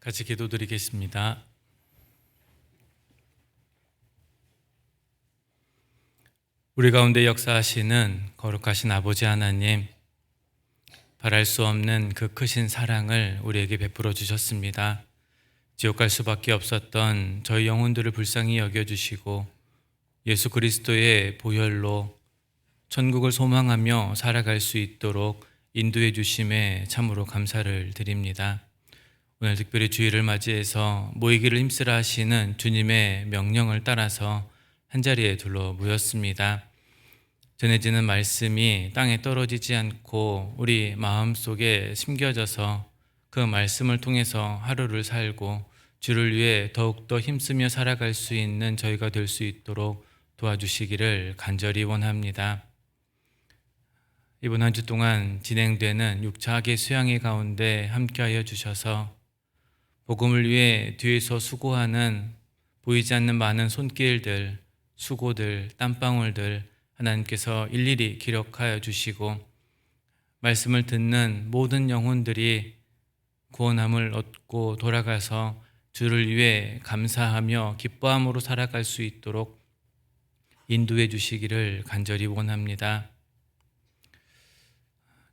같이 기도드리겠습니다. 우리 가운데 역사하시는 거룩하신 아버지 하나님, 바랄 수 없는 그 크신 사랑을 우리에게 베풀어 주셨습니다. 지옥 갈 수밖에 없었던 저희 영혼들을 불쌍히 여겨주시고 예수 그리스도의 보혈로 천국을 소망하며 살아갈 수 있도록 인도해 주심에 참으로 감사를 드립니다. 오늘 특별히 주일을 맞이해서 모이기를 힘쓰라 하시는 주님의 명령을 따라서 한자리에 둘러 모였습니다. 전해지는 말씀이 땅에 떨어지지 않고 우리 마음속에 심겨져서 그 말씀을 통해서 하루를 살고 주를 위해 더욱더 힘쓰며 살아갈 수 있는 저희가 될 수 있도록 도와주시기를 간절히 원합니다. 이번 한 주 동안 진행되는 6차 학예 수양회 가운데 함께하여 주셔서 복음을 위해 뒤에서 수고하는 보이지 않는 많은 손길들, 수고들, 땀방울들 하나님께서 일일이 기록하여 주시고 말씀을 듣는 모든 영혼들이 구원함을 얻고 돌아가서 주를 위해 감사하며 기뻐함으로 살아갈 수 있도록 인도해 주시기를 간절히 원합니다.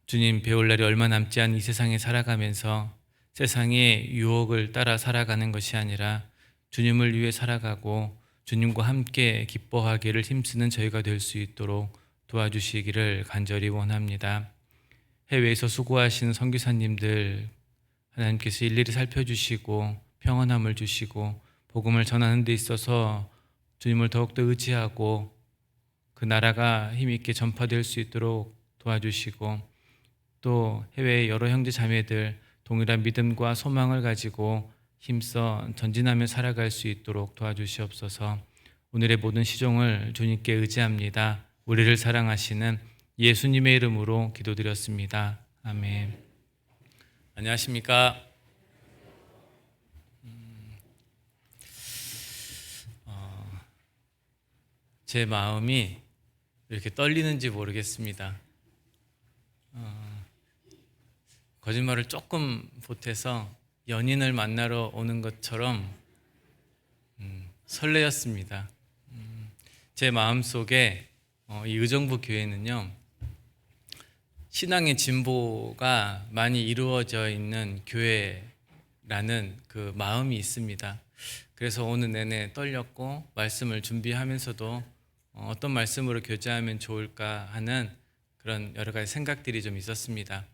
주님 배울 날이 얼마 남지 않은 이 세상에 살아가면서 세상의 유혹을 따라 살아가는 것이 아니라 주님을 위해 살아가고 주님과 함께 기뻐하기를 힘쓰는 저희가 될 수 있도록 도와주시기를 간절히 원합니다. 해외에서 수고하시는 선교사님들 하나님께서 일일이 살펴주시고 평안함을 주시고 복음을 전하는 데 있어서 주님을 더욱더 의지하고 그 나라가 힘있게 전파될 수 있도록 도와주시고 또 해외의 여러 형제 자매들 동일한 믿음과 소망을 가지고 힘써 전진하며 살아갈 수 있도록 도와주시옵소서. 오늘의 모든 시종을 주님께 의지합니다. 우리를 사랑하시는 예수님의 이름으로 기도드렸습니다. 아멘. 안녕하십니까? 제 마음이 이렇게 떨리는지 모르겠습니다. 거짓말을 조금 보태서 연인을 만나러 오는 것처럼 설레었습니다. 제 마음속에 이 의정부 교회는요, 신앙의 진보가 많이 이루어져 있는 교회라는 그 마음이 있습니다. 그래서 오늘 내내 떨렸고 말씀을 준비하면서도 어떤 말씀으로 교제하면 좋을까 하는 그런 여러 가지 생각들이 좀 있었습니다.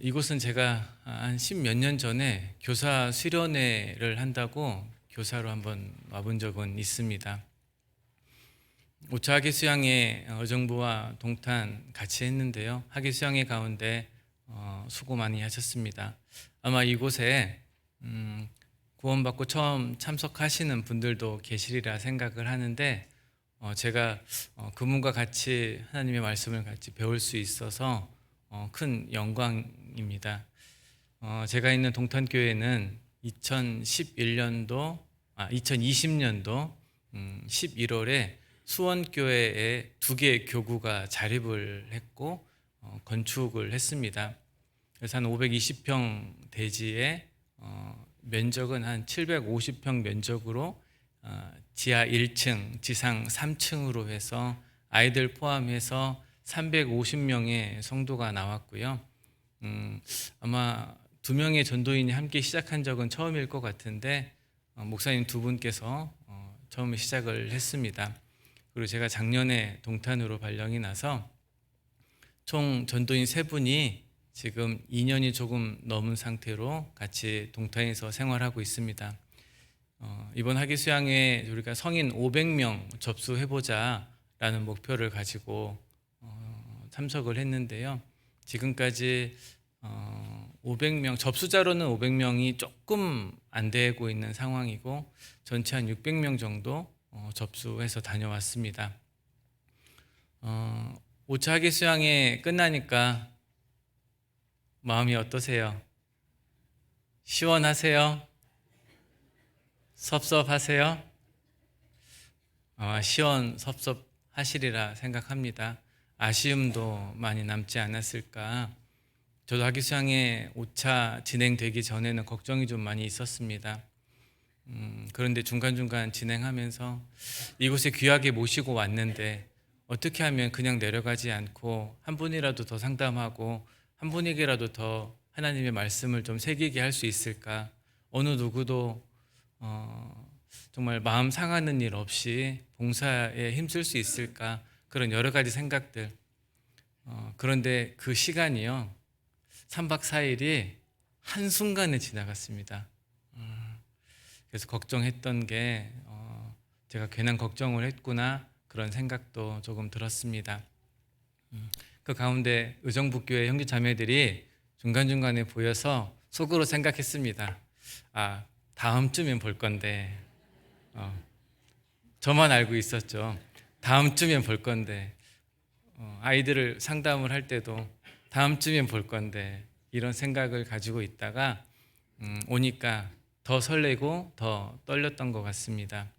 이곳은 제가 한 10몇 년 전에 교사 수련회를 한다고 교사로 한번 와본 적은 있습니다. 5차 학예 수양회 의정부와 동탄 같이 했는데요. 학예 수양회 가운데 수고 많이 하셨습니다. 아마 이곳에 구원받고 처음 참석하시는 분들도 계시리라 생각을 하는데 제가 그분과 같이 하나님의 말씀을 같이 배울 수 있어서 큰 영광입니다. 제가 있는 동탄교회는 2020년도 11월에 수원교회에 2개의 교구가 자립을 했고 건축을 했습니다. 그래서 한 520평 대지에 면적은 한 750평 면적으로 지하 1층, 지상 3층으로 해서 아이들 포함해서 350명의 성도가 나왔고요. 아마 2명의 전도인이 함께 시작한 적은 처음일 것 같은데 목사님 2분께서 처음에 시작을 했습니다. 그리고 제가 작년에 동탄으로 발령이 나서 총 전도인 3분이 지금 2년이 조금 넘은 상태로 같이 동탄에서 생활하고 있습니다. 이번 학예 수양회 우리가 성인 500명 접수해보자라는 목표를 가지고 참석을 했는데요. 지금까지 500명, 접수자로는 500명이 조금 안 되고 있는 상황이고 전체 한 600명 정도 접수해서 다녀왔습니다. 5차 학예 수양회 끝나니까 마음이 어떠세요? 시원하세요? 섭섭하세요? 시원섭섭하시리라 생각합니다. 아쉬움도 많이 남지 않았을까. 저도 학위 수양회 5차 진행되기 전에는 걱정이 좀 많이 있었습니다. 그런데 중간중간 진행하면서 이곳에 귀하게 모시고 왔는데 어떻게 하면 그냥 내려가지 않고 한 분이라도 더 상담하고 한 분에게라도 더 하나님의 말씀을 좀 새기게 할 수 있을까? 어느 누구도 정말 마음 상하는 일 없이 봉사에 힘쓸 수 있을까? 그런 여러 가지 생각들. 그런데 그 시간이요, 3박 4일이 한순간에 지나갔습니다. 그래서 걱정했던 게 제가 괜한 걱정을 했구나, 그런 생각도 조금 들었습니다. 그 가운데 의정부교회 형제 자매들이 중간중간에 보여서 속으로 생각했습니다. 아, 다음 주면 볼 건데. 저만 알고 있었죠. 다음 주면 볼 건데. 아이들을 상담을 할 때도 다음 주면 볼 건데, 이런 생각을 가지고 있다가 오니까 더 설레고 더 떨렸던 것 같습니다.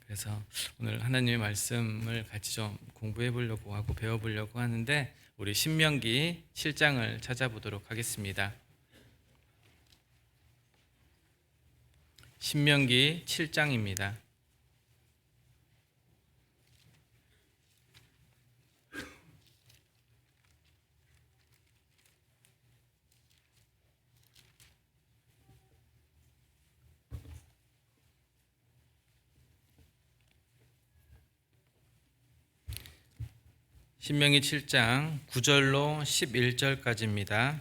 그래서 오늘 하나님의 말씀을 같이 좀 공부해 보려고 하고 배워 보려고 하는데, 우리 신명기 7장을 찾아보도록 하겠습니다. 신명기 7장입니다. 신명기 7장 9절로 11절까지입니다.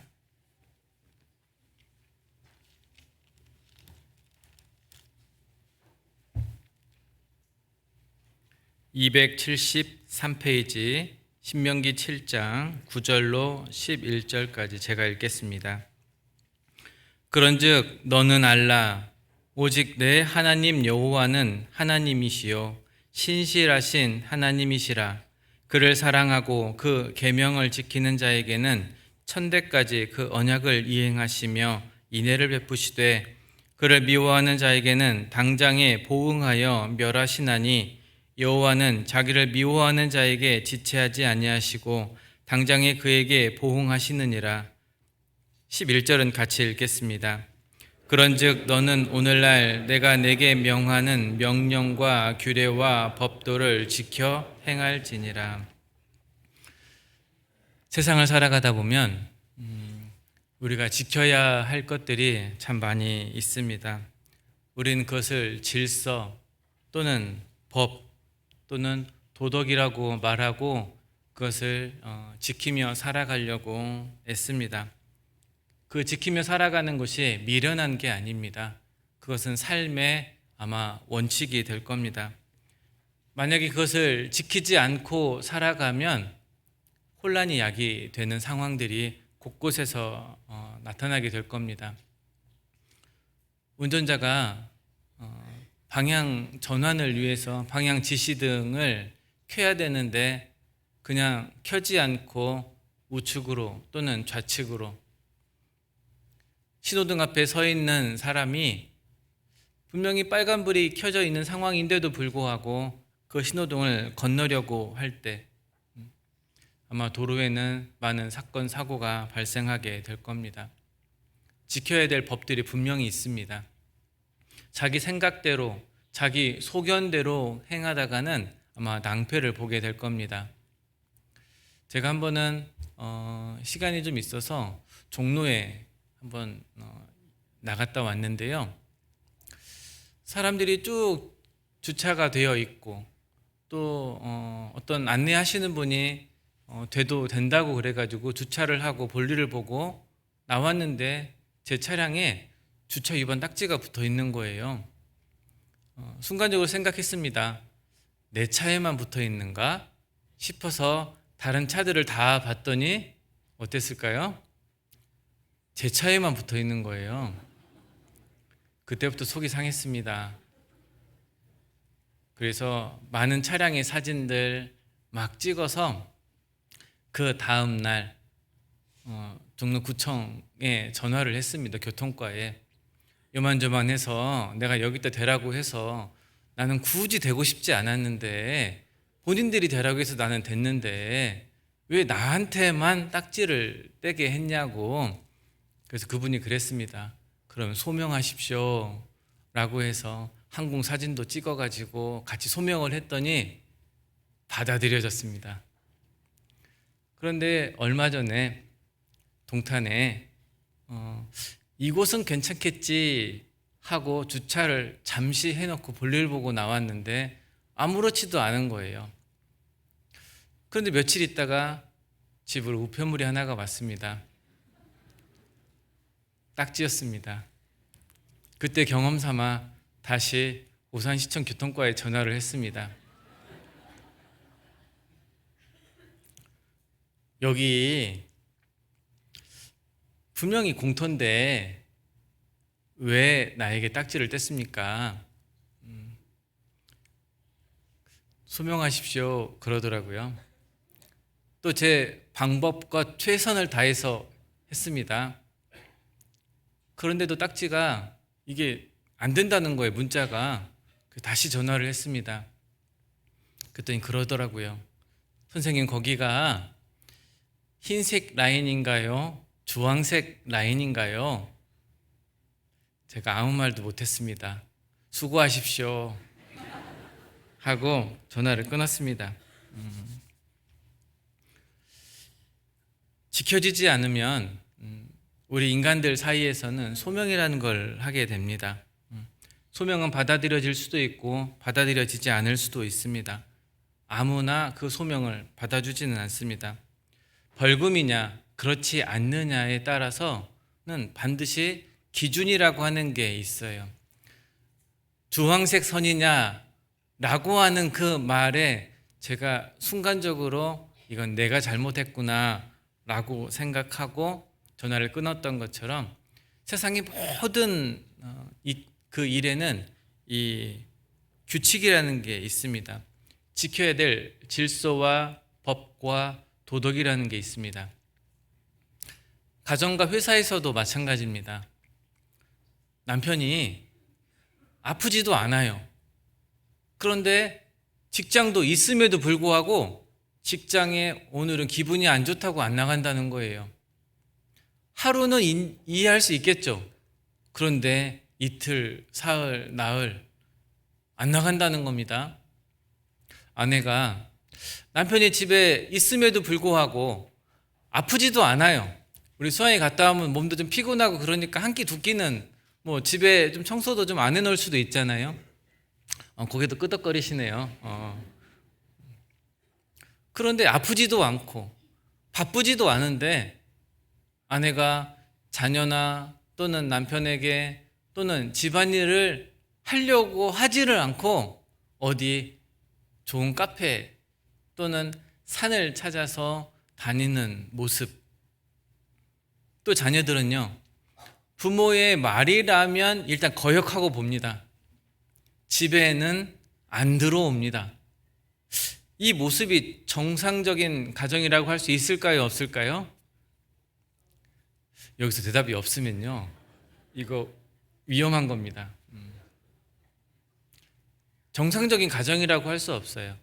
(273페이지) 신명기 7장 9절로 11절까지 제가 읽겠습니다. 그런즉 너는 알라, 오직 내 하나님 여호와는 하나님이시요 신실하신 하나님이시라. 그를 사랑하고 그 계명을 지키는 자에게는 천대까지 그 언약을 이행하시며 인애를 베푸시되, 그를 미워하는 자에게는 당장에 보응하여 멸하시나니, 여호와는 자기를 미워하는 자에게 지체하지 아니하시고 당장에 그에게 보응하시느니라. 11절은 같이 읽겠습니다. 그런즉 너는 오늘날 내가 내게 명하는 명령과 규례와 법도를 지켜 행할지니라. 세상을 살아가다 보면 우리가 지켜야 할 것들이 참 많이 있습니다. 우리는 그것을 질서 또는 법 또는 도덕이라고 말하고 그것을 지키며 살아가려고 애씁니다. 그 지키며 살아가는 것이 미련한 게 아닙니다. 그것은 삶의 아마 원칙이 될 겁니다. 만약에 그것을 지키지 않고 살아가면 혼란이 야기되는 상황들이 곳곳에서 나타나게 될 겁니다. 운전자가 방향 전환을 위해서 방향 지시등을 켜야 되는데 그냥 켜지 않고 우측으로 또는 좌측으로, 신호등 앞에 서 있는 사람이 분명히 빨간불이 켜져 있는 상황인데도 불구하고 그 신호등을 건너려고 할 때 아마 도로에는 많은 사건, 사고가 발생하게 될 겁니다. 지켜야 될 법들이 분명히 있습니다. 자기 생각대로, 자기 소견대로 행하다가는 아마 낭패를 보게 될 겁니다. 제가 한 번은 시간이 좀 있어서 종로에 한번 나갔다 왔는데요. 사람들이 쭉 주차가 되어 있고 또 어떤 안내하시는 분이 돼도 된다고 그래가지고 주차를 하고 볼일을 보고 나왔는데 제 차량에 주차 위반 딱지가 붙어 있는 거예요. 순간적으로 생각했습니다. 내 차에만 붙어 있는가 싶어서 다른 차들을 다 봤더니 어땠을까요? 제 차에만 붙어 있는 거예요. 그때부터 속이 상했습니다. 그래서 많은 차량의 사진들 막 찍어서 그 다음 날 종로구청에 전화를 했습니다. 교통과에. 요만저만해서 내가 여기다 대라고 해서 나는 굳이 대고 싶지 않았는데 본인들이 대라고 해서 나는 됐는데 왜 나한테만 딱지를 떼게 했냐고. 그래서 그분이 그랬습니다. 그럼 소명하십시오 라고 해서 항공 사진도 찍어가지고 같이 소명을 했더니 받아들여졌습니다. 그런데 얼마 전에 동탄에 이곳은 괜찮겠지 하고 주차를 잠시 해놓고 볼일 보고 나왔는데 아무렇지도 않은 거예요. 그런데 며칠 있다가 집으로 우편물이 하나가 왔습니다. 딱지였습니다. 그때 경험 삼아 다시 오산시청 교통과에 전화를 했습니다. 여기 분명히 공터인데 왜 나에게 딱지를 뗐습니까? 소명하십시오 그러더라고요. 또 제 방법과 최선을 다해서 했습니다. 그런데도 딱지가 이게 안 된다는 거예요, 문자가. 다시 전화를 했습니다. 그랬더니 그러더라고요. 선생님, 거기가 흰색 라인인가요? 주황색 라인인가요? 제가 아무 말도 못했습니다. 수고하십시오 하고 전화를 끊었습니다. 지켜지지 않으면 우리 인간들 사이에서는 소명이라는 걸 하게 됩니다. 소명은 받아들여질 수도 있고 받아들여지지 않을 수도 있습니다. 아무나 그 소명을 받아주지는 않습니다. 벌금이냐 그렇지 않느냐에 따라서는 반드시 기준이라고 하는 게 있어요. 주황색 선이냐라고 하는 그 말에 제가 순간적으로 이건 내가 잘못했구나 라고 생각하고 전화를 끊었던 것처럼 세상의 모든 그 일에는 이 규칙이라는 게 있습니다. 지켜야 될 질서와 법과 도덕이라는 게 있습니다. 가정과 회사에서도 마찬가지입니다. 남편이 아프지도 않아요. 그런데 직장도 있음에도 불구하고 직장에 오늘은 기분이 안 좋다고 안 나간다는 거예요. 하루는 이해할 수 있겠죠. 그런데 이틀, 사흘, 나흘 안 나간다는 겁니다. 아내가 남편이 집에 있음에도 불구하고 아프지도 않아요. 우리 수학에 갔다 오면 몸도 좀 피곤하고 그러니까 한 끼 두 끼는 뭐 집에 좀 청소도 좀 안 해놓을 수도 있잖아요. 거기도 끄덕거리시네요. 그런데 아프지도 않고 바쁘지도 않은데 아내가 자녀나 또는 남편에게 또는 집안일을 하려고 하지를 않고 어디 좋은 카페 또는 산을 찾아서 다니는 모습. 또 자녀들은요, 부모의 말이라면 일단 거역하고 봅니다. 집에는 안 들어옵니다. 이 모습이 정상적인 가정이라고 할 수 있을까요? 없을까요? 여기서 대답이 없으면요, 이거 위험한 겁니다. 정상적인 가정이라고 할 수 없어요.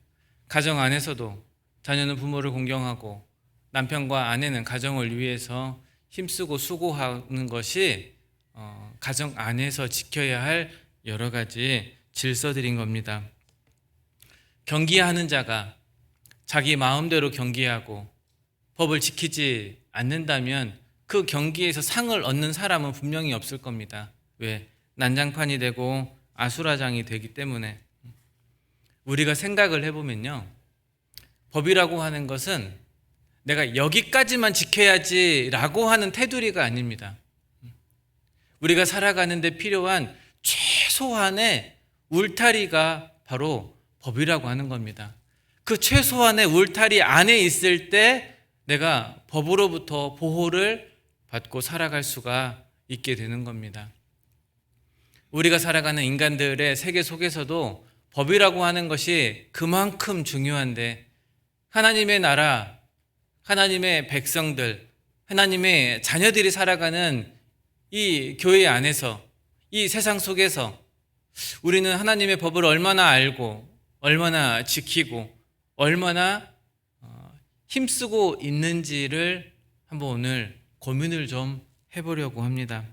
가정 안에서도 자녀는 부모를 공경하고 남편과 아내는 가정을 위해서 힘쓰고 수고하는 것이 가정 안에서 지켜야 할 여러 가지 질서들인 겁니다. 경기하는 자가 자기 마음대로 경기하고 법을 지키지 않는다면 그 경기에서 상을 얻는 사람은 분명히 없을 겁니다. 왜? 난장판이 되고 아수라장이 되기 때문에. 우리가 생각을 해보면요, 법이라고 하는 것은 내가 여기까지만 지켜야지 라고 하는 테두리가 아닙니다. 우리가 살아가는 데 필요한 최소한의 울타리가 바로 법이라고 하는 겁니다. 그 최소한의 울타리 안에 있을 때 내가 법으로부터 보호를 받고 살아갈 수가 있게 되는 겁니다. 우리가 살아가는 인간들의 세계 속에서도 법이라고 하는 것이 그만큼 중요한데, 하나님의 나라, 하나님의 백성들, 하나님의 자녀들이 살아가는 이 교회 안에서, 이 세상 속에서 우리는 하나님의 법을 얼마나 알고 얼마나 지키고 얼마나 힘쓰고 있는지를 한번 오늘 고민을 좀 해보려고 합니다.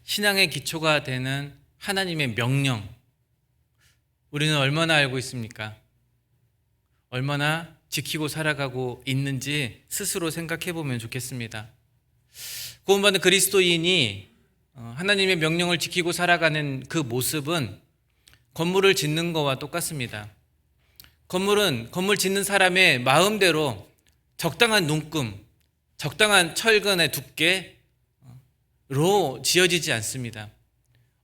신앙의 기초가 되는 하나님의 명령, 우리는 얼마나 알고 있습니까? 얼마나 지키고 살아가고 있는지 스스로 생각해 보면 좋겠습니다. 구원받은 그리스도인이 하나님의 명령을 지키고 살아가는 그 모습은 건물을 짓는 것과 똑같습니다. 건물 짓는 사람의 마음대로 적당한 눈금, 적당한 철근의 두께로 지어지지 않습니다.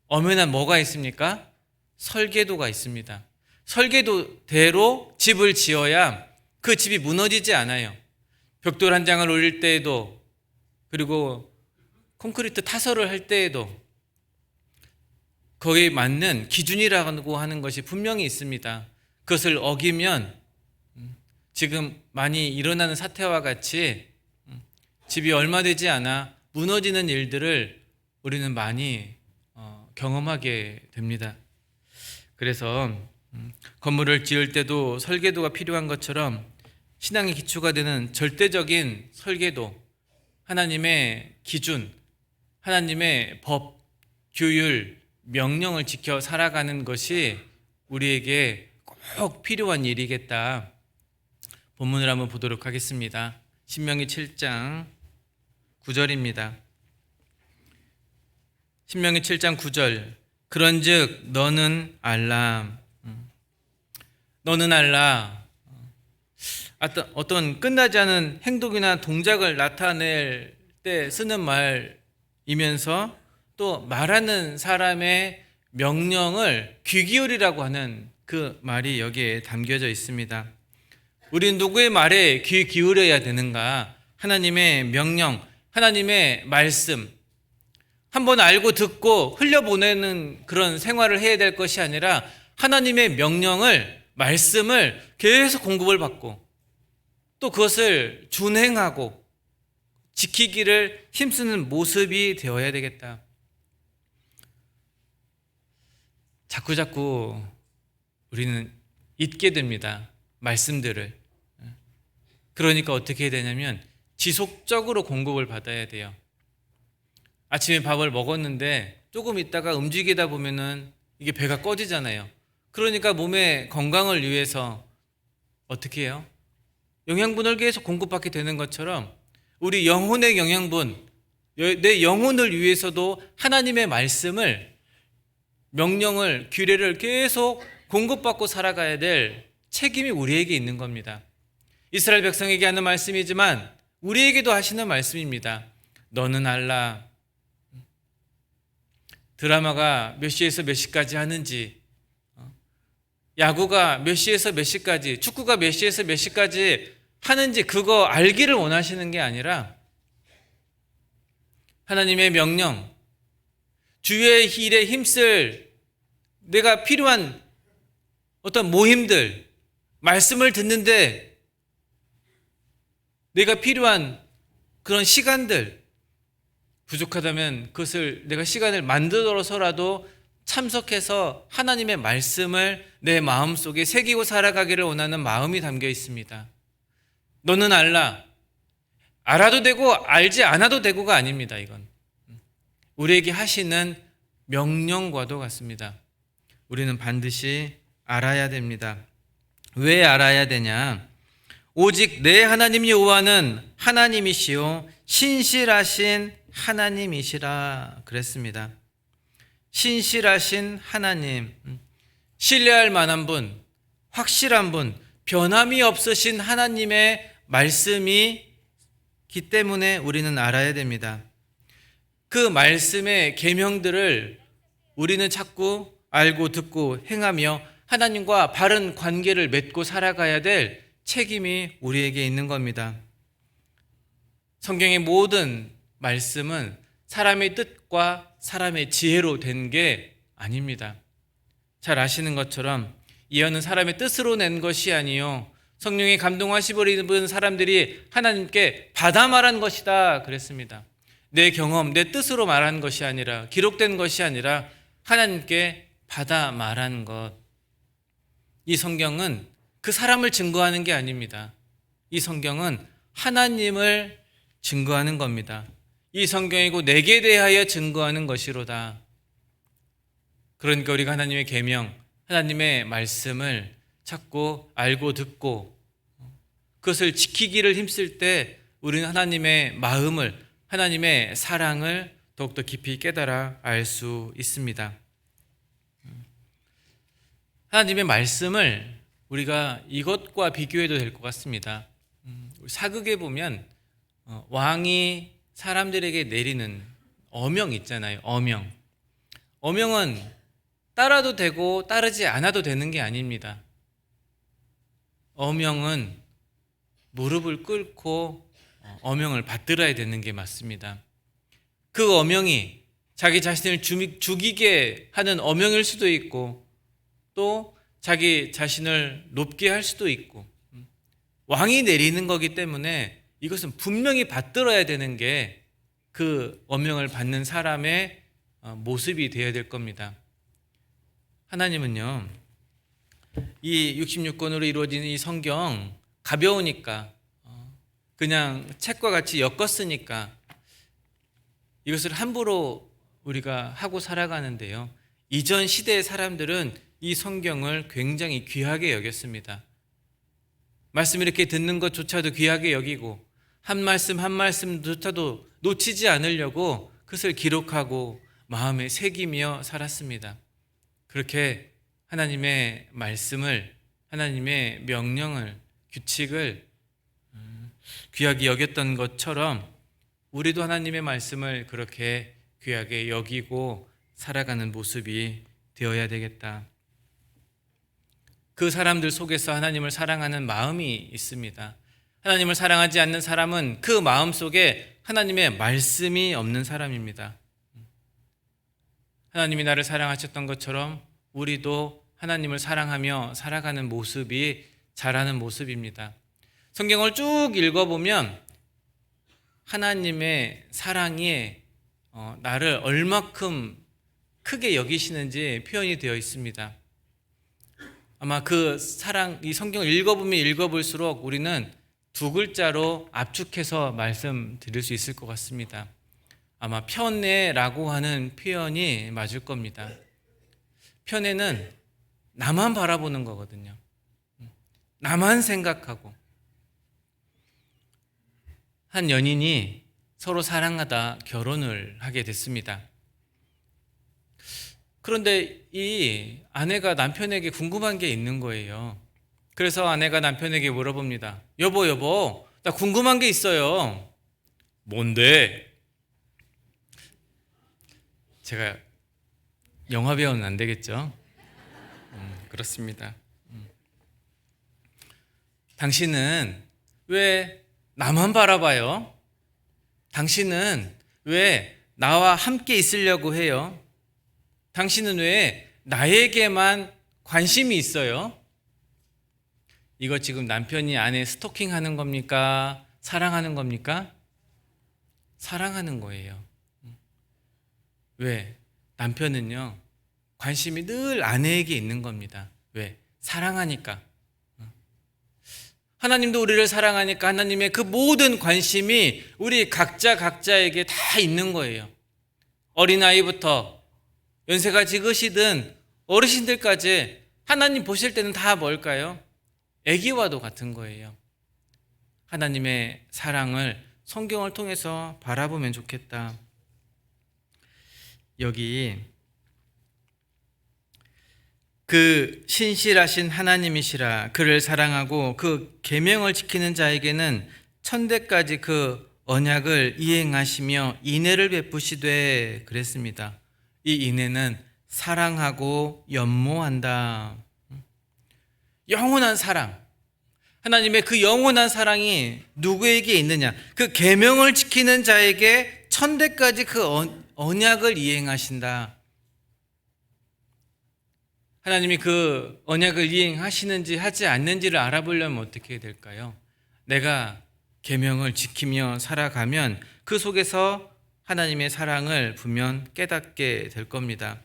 엄연한 뭐가 있습니까? 설계도가 있습니다. 설계도대로 집을 지어야 그 집이 무너지지 않아요. 벽돌 한 장을 올릴 때에도, 그리고 콘크리트 타설을 할 때에도 거기에 맞는 기준이라고 하는 것이 분명히 있습니다. 그것을 어기면 지금 많이 일어나는 사태와 같이 집이 얼마 되지 않아 무너지는 일들을 우리는 많이 경험하게 됩니다. 그래서 건물을 지을 때도 설계도가 필요한 것처럼 신앙의 기초가 되는 절대적인 설계도, 하나님의 기준, 하나님의 법, 규율, 명령을 지켜 살아가는 것이 우리에게 꼭 필요한 일이겠다. 본문을 한번 보도록 하겠습니다. 신명기 7장 9절입니다. 신명기 7장 9절. 그런즉 너는 알라. 너는 알라. 어떤 끝나지 않은 행동이나 동작을 나타낼 때 쓰는 말이면서 또 말하는 사람의 명령을 귀 기울이라고 하는 그 말이 여기에 담겨져 있습니다. 우리는 누구의 말에 귀 기울여야 되는가? 하나님의 명령, 하나님의 말씀, 한번 알고 듣고 흘려보내는 그런 생활을 해야 될 것이 아니라 하나님의 명령을, 말씀을 계속 공급을 받고 또 그것을 준행하고 지키기를 힘쓰는 모습이 되어야 되겠다. 자꾸자꾸 우리는 잊게 됩니다. 말씀들을. 그러니까 어떻게 해야 되냐면 지속적으로 공급을 받아야 돼요. 아침에 밥을 먹었는데 조금 있다가 움직이다 보면은 이게 배가 꺼지잖아요. 그러니까 몸의 건강을 위해서 어떻게 해요? 영양분을 계속 공급받게 되는 것처럼 우리 영혼의 영양분, 내 영혼을 위해서도 하나님의 말씀을, 명령을, 규례를 계속 공급받고 살아가야 될 책임이 우리에게 있는 겁니다. 이스라엘 백성에게 하는 말씀이지만 우리에게도 하시는 말씀입니다. 너는 알라. 드라마가 몇 시에서 몇 시까지 하는지, 야구가 몇 시에서 몇 시까지, 축구가 몇 시에서 몇 시까지 하는지 그거 알기를 원하시는 게 아니라 하나님의 명령, 주의 일에 힘쓸 내가 필요한 어떤 모임들, 말씀을 듣는데 내가 필요한 그런 시간들, 부족하다면 그것을 내가 시간을 만들어서라도 참석해서 하나님의 말씀을 내 마음속에 새기고 살아가기를 원하는 마음이 담겨 있습니다. 너는 알라. 알아도 되고 알지 않아도 되고가 아닙니다. 이건 우리에게 하시는 명령과도 같습니다. 우리는 반드시 알아야 됩니다. 왜 알아야 되냐? 오직 내 하나님 여호와는 하나님이시요 신실하신 하나님이시라 그랬습니다. 신실하신 하나님, 신뢰할 만한 분, 확실한 분, 변함이 없으신 하나님의 말씀이기 때문에 우리는 알아야 됩니다. 그 말씀의 계명들을 우리는 자꾸 알고 듣고 행하며 하나님과 바른 관계를 맺고 살아가야 될 책임이 우리에게 있는 겁니다. 성경의 모든 말씀은 사람의 뜻과 사람의 지혜로 된 게 아닙니다. 잘 아시는 것처럼 예언은 사람의 뜻으로 낸 것이 아니요 성령의 감동하심을 입은 사람들이 하나님께 받아 말한 것이다 그랬습니다. 내 경험, 내 뜻으로 말한 것이 아니라, 기록된 것이 아니라 하나님께 받아 말한 것. 이 성경은 그 사람을 증거하는 게 아닙니다. 이 성경은 하나님을 증거하는 겁니다. 이 성경이고 내게 대하여 증거하는 것이로다. 그러니까 우리가 하나님의 계명, 하나님의 말씀을 찾고 알고 듣고 그것을 지키기를 힘쓸 때 우리는 하나님의 마음을, 하나님의 사랑을 더욱더 깊이 깨달아 알 수 있습니다. 하나님의 말씀을 우리가 이것과 비교해도 될 것 같습니다. 사극에 보면 왕이 사람들에게 내리는 어명 있잖아요. 어명은 따라도 되고 따르지 않아도 되는 게 아닙니다. 어명은 무릎을 꿇고 어명을 받들어야 되는 게 맞습니다. 그 어명이 자기 자신을 죽이게 하는 어명일 수도 있고 또 자기 자신을 높게 할 수도 있고 왕이 내리는 거기 때문에 이것은 분명히 받들어야 되는 게 그 어명을 받는 사람의 모습이 되어야 될 겁니다. 하나님은요, 이 66권으로 이루어진 이 성경 가벼우니까 그냥 책과 같이 엮었으니까 이것을 함부로 우리가 하고 살아가는데요. 이전 시대의 사람들은 이 성경을 굉장히 귀하게 여겼습니다. 말씀 이렇게 듣는 것조차도 귀하게 여기고 한 말씀 한 말씀조차도 놓치지 않으려고 그것을 기록하고 마음에 새기며 살았습니다. 그렇게 하나님의 말씀을, 하나님의 명령을, 규칙을 귀하게 여겼던 것처럼 우리도 하나님의 말씀을 그렇게 귀하게 여기고 살아가는 모습이 되어야 되겠다. 그 사람들 속에서 하나님을 사랑하는 마음이 있습니다. 하나님을 사랑하지 않는 사람은 그 마음 속에 하나님의 말씀이 없는 사람입니다. 하나님이 나를 사랑하셨던 것처럼 우리도 하나님을 사랑하며 살아가는 모습이 자라는 모습입니다. 성경을 쭉 읽어보면 하나님의 사랑이 나를 얼마큼 크게 여기시는지 표현이 되어 있습니다. 아마 그 사랑, 이 성경을 읽어보면 읽어볼수록 우리는 두 글자로 압축해서 말씀드릴 수 있을 것 같습니다. 아마 편애라고 하는 표현이 맞을 겁니다. 편애는 나만 바라보는 거거든요. 나만 생각하고. 한 연인이 서로 사랑하다 결혼을 하게 됐습니다. 그런데 이 아내가 남편에게 궁금한 게 있는 거예요. 그래서 아내가 남편에게 물어봅니다. 여보, 나 궁금한 게 있어요. 뭔데? 제가 영화 배우는 안 되겠죠? 그렇습니다. 당신은 왜 나만 바라봐요? 당신은 왜 나와 함께 있으려고 해요? 당신은 왜 나에게만 관심이 있어요? 이거 지금 남편이 아내 스토킹하는 겁니까? 사랑하는 겁니까? 사랑하는 거예요. 왜? 남편은요, 관심이 늘 아내에게 있는 겁니다. 왜? 사랑하니까. 하나님도 우리를 사랑하니까 하나님의 그 모든 관심이 우리 각자에게 다 있는 거예요. 어린아이부터 연세가 지긋이든 어르신들까지 하나님 보실 때는 다 뭘까요? 아기와도 같은 거예요. 하나님의 사랑을 성경을 통해서 바라보면 좋겠다. 여기 그 신실하신 하나님이시라 그를 사랑하고 그 계명을 지키는 자에게는 천대까지 그 언약을 이행하시며 인애를 베푸시되 그랬습니다. 이 인애는 사랑하고 연모한다. 영원한 사랑. 하나님의 그 영원한 사랑이 누구에게 있느냐? 그 계명을 지키는 자에게 천대까지 그 언약을 이행하신다. 하나님이 그 언약을 이행하시는지 하지 않는지를 알아보려면 어떻게 될까요? 내가 계명을 지키며 살아가면 그 속에서 하나님의 사랑을 분명 깨닫게 될 겁니다.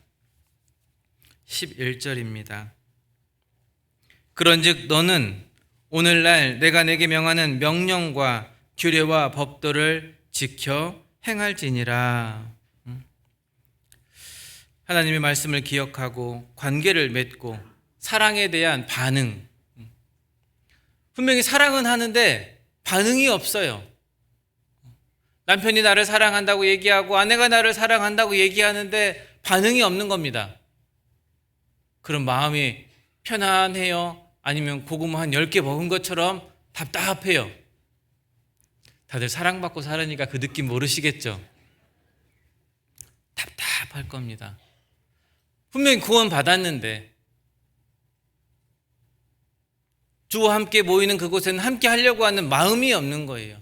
11절입니다. 그런즉 너는 오늘날 내가 내게 명하는 명령과 규례와 법도를 지켜 행할지니라. 하나님의 말씀을 기억하고 관계를 맺고 사랑에 대한 반응. 분명히 사랑은 하는데 반응이 없어요. 남편이 나를 사랑한다고 얘기하고 아내가 나를 사랑한다고 얘기하는데 반응이 없는 겁니다. 그럼 마음이 편안해요? 아니면 고구마 한 10개 먹은 것처럼 답답해요? 다들 사랑받고 살으니까 그 느낌 모르시겠죠? 답답할 겁니다. 분명히 구원 받았는데 주와 함께 모이는 그곳에는 함께 하려고 하는 마음이 없는 거예요.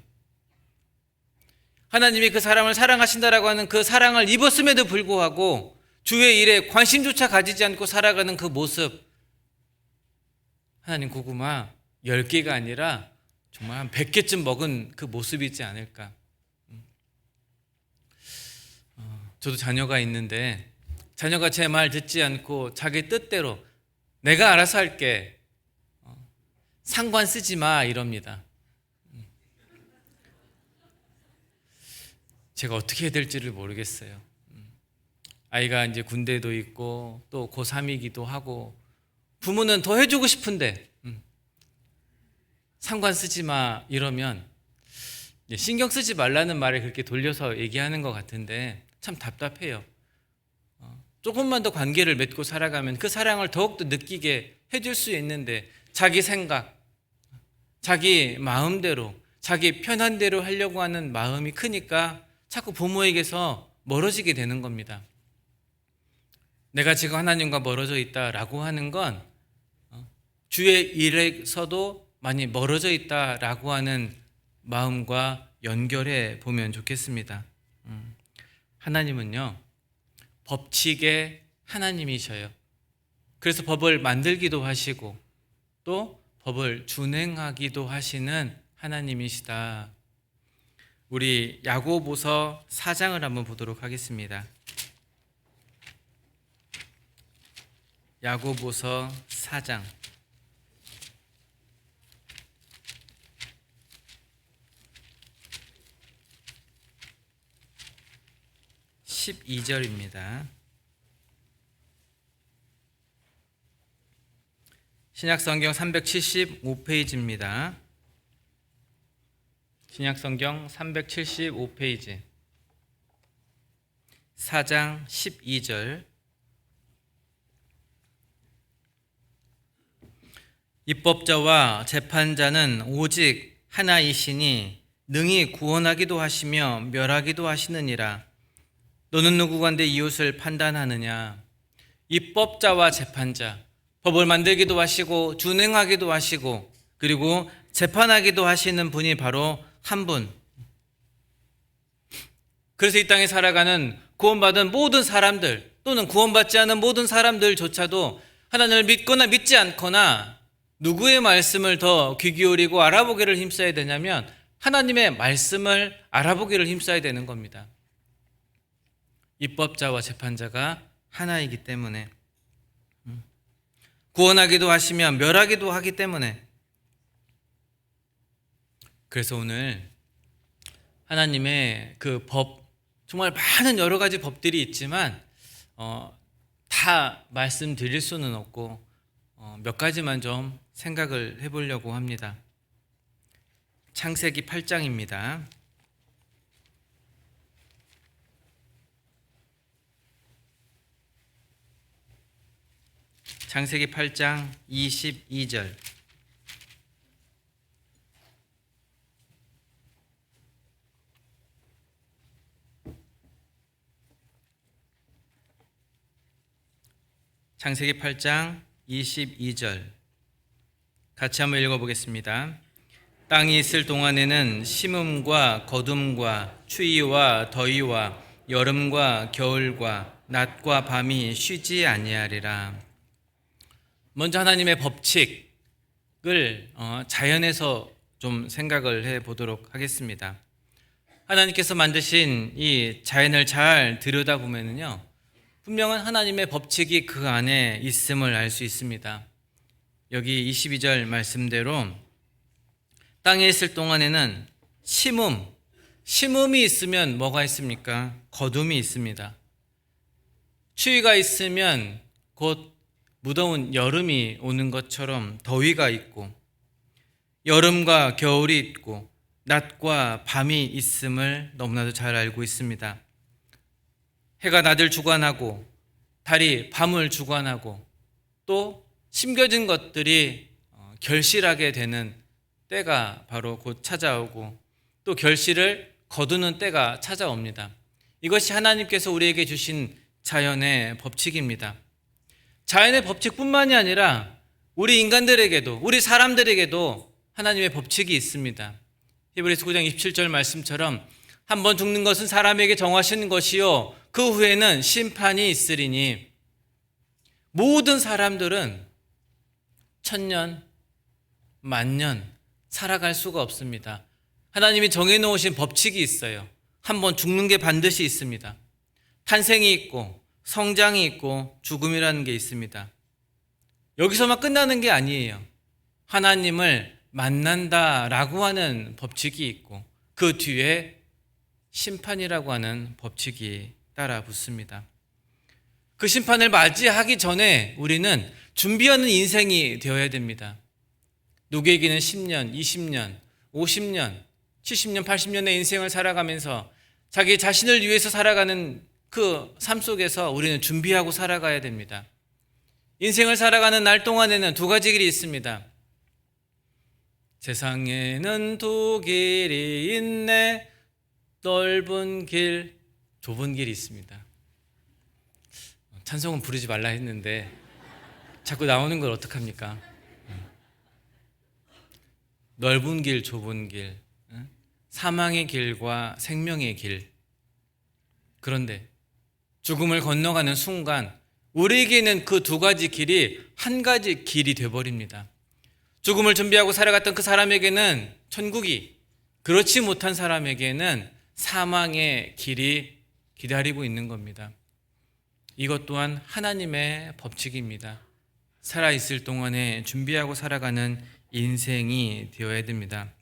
하나님이 그 사람을 사랑하신다라고 하는 그 사랑을 입었음에도 불구하고 주의 일에 관심조차 가지지 않고 살아가는 그 모습, 하나님 고구마 10개가 아니라 정말 한 100개쯤 먹은 그 모습이지 않을까. 저도 자녀가 있는데 자녀가 제 말 듣지 않고 자기 뜻대로 내가 알아서 할게, 상관 쓰지 마 이럽니다. 제가 어떻게 해야 될지를 모르겠어요. 아이가 이제 군대도 있고 또 고3이기도 하고 부모는 더 해주고 싶은데 상관 쓰지 마 이러면 신경 쓰지 말라는 말을 그렇게 돌려서 얘기하는 것 같은데 참 답답해요. 조금만 더 관계를 맺고 살아가면 그 사랑을 더욱더 느끼게 해줄 수 있는데 자기 생각, 자기 마음대로, 자기 편한 대로 하려고 하는 마음이 크니까 자꾸 부모에게서 멀어지게 되는 겁니다. 내가 지금 하나님과 멀어져 있다라고 하는 건 주의 일에서도 많이 멀어져 있다라고 하는 마음과 연결해 보면 좋겠습니다. 하나님은요, 법칙의 하나님이셔요. 그래서 법을 만들기도 하시고 또 법을 준행하기도 하시는 하나님이시다. 우리 야고보서 4장을 한번 보도록 하겠습니다. 야고보서 4장 12절입니다. 신약성경 375페이지입니다. 신약성경 375페이지 4장 12절. 입법자와 재판자는 오직 하나이시니 능히 구원하기도 하시며 멸하기도 하시느니라. 너는 누구간데 이웃을 판단하느냐? 입법자와 재판자, 법을 만들기도 하시고 준행하기도 하시고 그리고 재판하기도 하시는 분이 바로 한 분. 그래서 이 땅에 살아가는 구원받은 모든 사람들 또는 구원받지 않은 모든 사람들조차도 하나님을 믿거나 믿지 않거나 누구의 말씀을 더 귀 기울이고 알아보기를 힘써야 되냐면 하나님의 말씀을 알아보기를 힘써야 되는 겁니다. 입법자와 재판자가 하나이기 때문에, 구원하기도 하시며 멸하기도 하기 때문에. 그래서 오늘 하나님의 그 법, 정말 많은 여러 가지 법들이 있지만 다 말씀드릴 수는 없고 몇 가지만 좀 생각을 해보려고 합니다. 창세기 8장입니다. 창세기 8장 22절. 창세기 8장 22절. 같이 한번 읽어보겠습니다. 땅이 있을 동안에는 심음과 거둠과 추위와 더위와 여름과 겨울과 낮과 밤이 쉬지 아니하리라. 먼저 하나님의 법칙을 자연에서 좀 생각을 해보도록 하겠습니다. 하나님께서 만드신 이 자연을 잘 들여다보면요, 분명한 하나님의 법칙이 그 안에 있음을 알 수 있습니다. 여기 22절 말씀대로 땅에 있을 동안에는 심음이 있으면 뭐가 있습니까? 거둠이 있습니다. 추위가 있으면 곧 무더운 여름이 오는 것처럼 더위가 있고, 여름과 겨울이 있고 낮과 밤이 있음을 너무나도 잘 알고 있습니다. 해가 낮을 주관하고 달이 밤을 주관하고 또 심겨진 것들이 결실하게 되는 때가 바로 곧 찾아오고 또 결실을 거두는 때가 찾아옵니다. 이것이 하나님께서 우리에게 주신 자연의 법칙입니다. 자연의 법칙뿐만이 아니라 우리 인간들에게도, 우리 사람들에게도 하나님의 법칙이 있습니다. 히브리서 9장 27절 말씀처럼 한 번 죽는 것은 사람에게 정하시는 것이요 그 후에는 심판이 있으리니, 모든 사람들은 천년, 만년 살아갈 수가 없습니다. 하나님이 정해놓으신 법칙이 있어요. 한 번 죽는 게 반드시 있습니다. 탄생이 있고 성장이 있고 죽음이라는 게 있습니다. 여기서만 끝나는 게 아니에요. 하나님을 만난다라고 하는 법칙이 있고 그 뒤에 심판이라고 하는 법칙이 따라 붙습니다. 그 심판을 맞이하기 전에 우리는 준비하는 인생이 되어야 됩니다. 누구에게는 10년, 20년, 50년, 70년, 80년의 인생을 살아가면서 자기 자신을 위해서 살아가는 그 삶 속에서 우리는 준비하고 살아가야 됩니다. 인생을 살아가는 날 동안에는 두 가지 길이 있습니다. 세상에는 두 길이 있네. 넓은 길, 좁은 길이 있습니다. 찬송은 부르지 말라 했는데 자꾸 나오는 걸 어떡합니까? 넓은 길, 좁은 길, 사망의 길과 생명의 길. 그런데 죽음을 건너가는 순간 우리에게는 그 두 가지 길이 한 가지 길이 되어버립니다. 죽음을 준비하고 살아갔던 그 사람에게는 천국이, 그렇지 못한 사람에게는 사망의 길이 기다리고 있는 겁니다. 이것 또한 하나님의 법칙입니다. 살아있을 동안에 준비하고 살아가는 인생이 되어야 됩니다.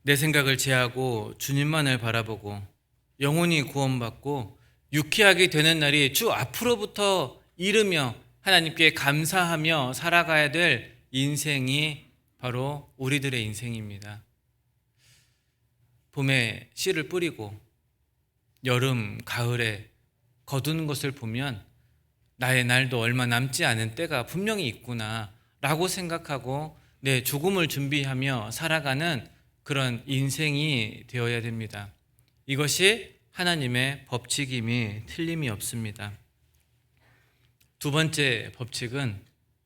내 생각을 제하고 주님만을 바라보고 영혼이 구원받고 유쾌하게 되는 날이 주 앞으로부터 이르며 하나님께 감사하며 살아가야 될 인생이 바로 우리들의 인생입니다. 봄에 씨를 뿌리고 여름, 가을에 거두는 것을 보면 나의 날도 얼마 남지 않은 때가 분명히 있구나 라고 생각하고 내 죽음을 준비하며 살아가는 그런 인생이 되어야 됩니다. 이것이 하나님의 법칙임이 틀림이 없습니다. 두 번째 법칙은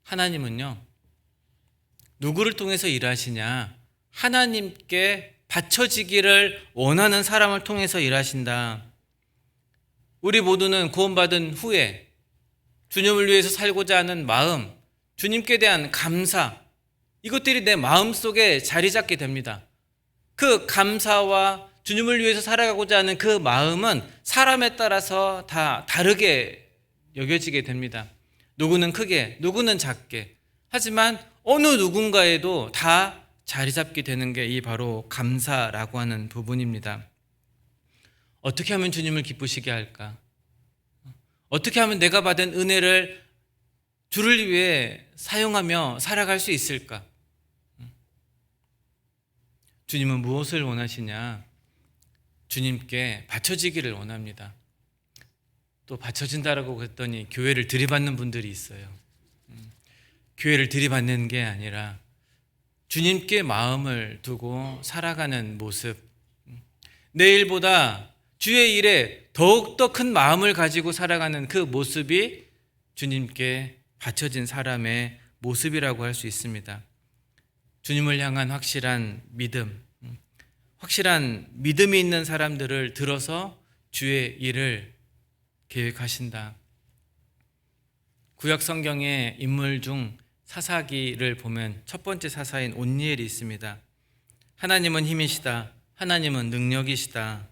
하나님은요, 누구를 통해서 일하시냐? 하나님께 바쳐지기를 원하는 사람을 통해서 일하신다. 우리 모두는 구원받은 후에 주님을 위해서 살고자 하는 마음, 주님께 대한 감사, 이것들이 내 마음속에 자리 잡게 됩니다. 그 감사와 주님을 위해서 살아가고자 하는 그 마음은 사람에 따라서 다 다르게 여겨지게 됩니다. 누구는 크게, 누구는 작게. 하지만 어느 누군가에도 다 자리 잡게 되는 게 이 바로 감사라고 하는 부분입니다. 어떻게 하면 주님을 기쁘시게 할까? 어떻게 하면 내가 받은 은혜를 주를 위해 사용하며 살아갈 수 있을까? 주님은 무엇을 원하시냐? 주님께 바쳐지기를 원합니다. 또 바쳐진다라고 했더니 교회를 들이받는 분들이 있어요. 교회를 들이받는 게 아니라 주님께 마음을 두고 살아가는 모습, 내일보다 주의 일에 더욱더 큰 마음을 가지고 살아가는 그 모습이 주님께 바쳐진 사람의 모습이라고 할 수 있습니다. 주님을 향한 확실한 믿음, 확실한 믿음이 있는 사람들을 들어서 주의 일을 계획하신다. 구약 성경의 인물 중 사사기를 보면 첫 번째 사사인 온니엘이 있습니다. 하나님은 힘이시다. 하나님은 능력이시다.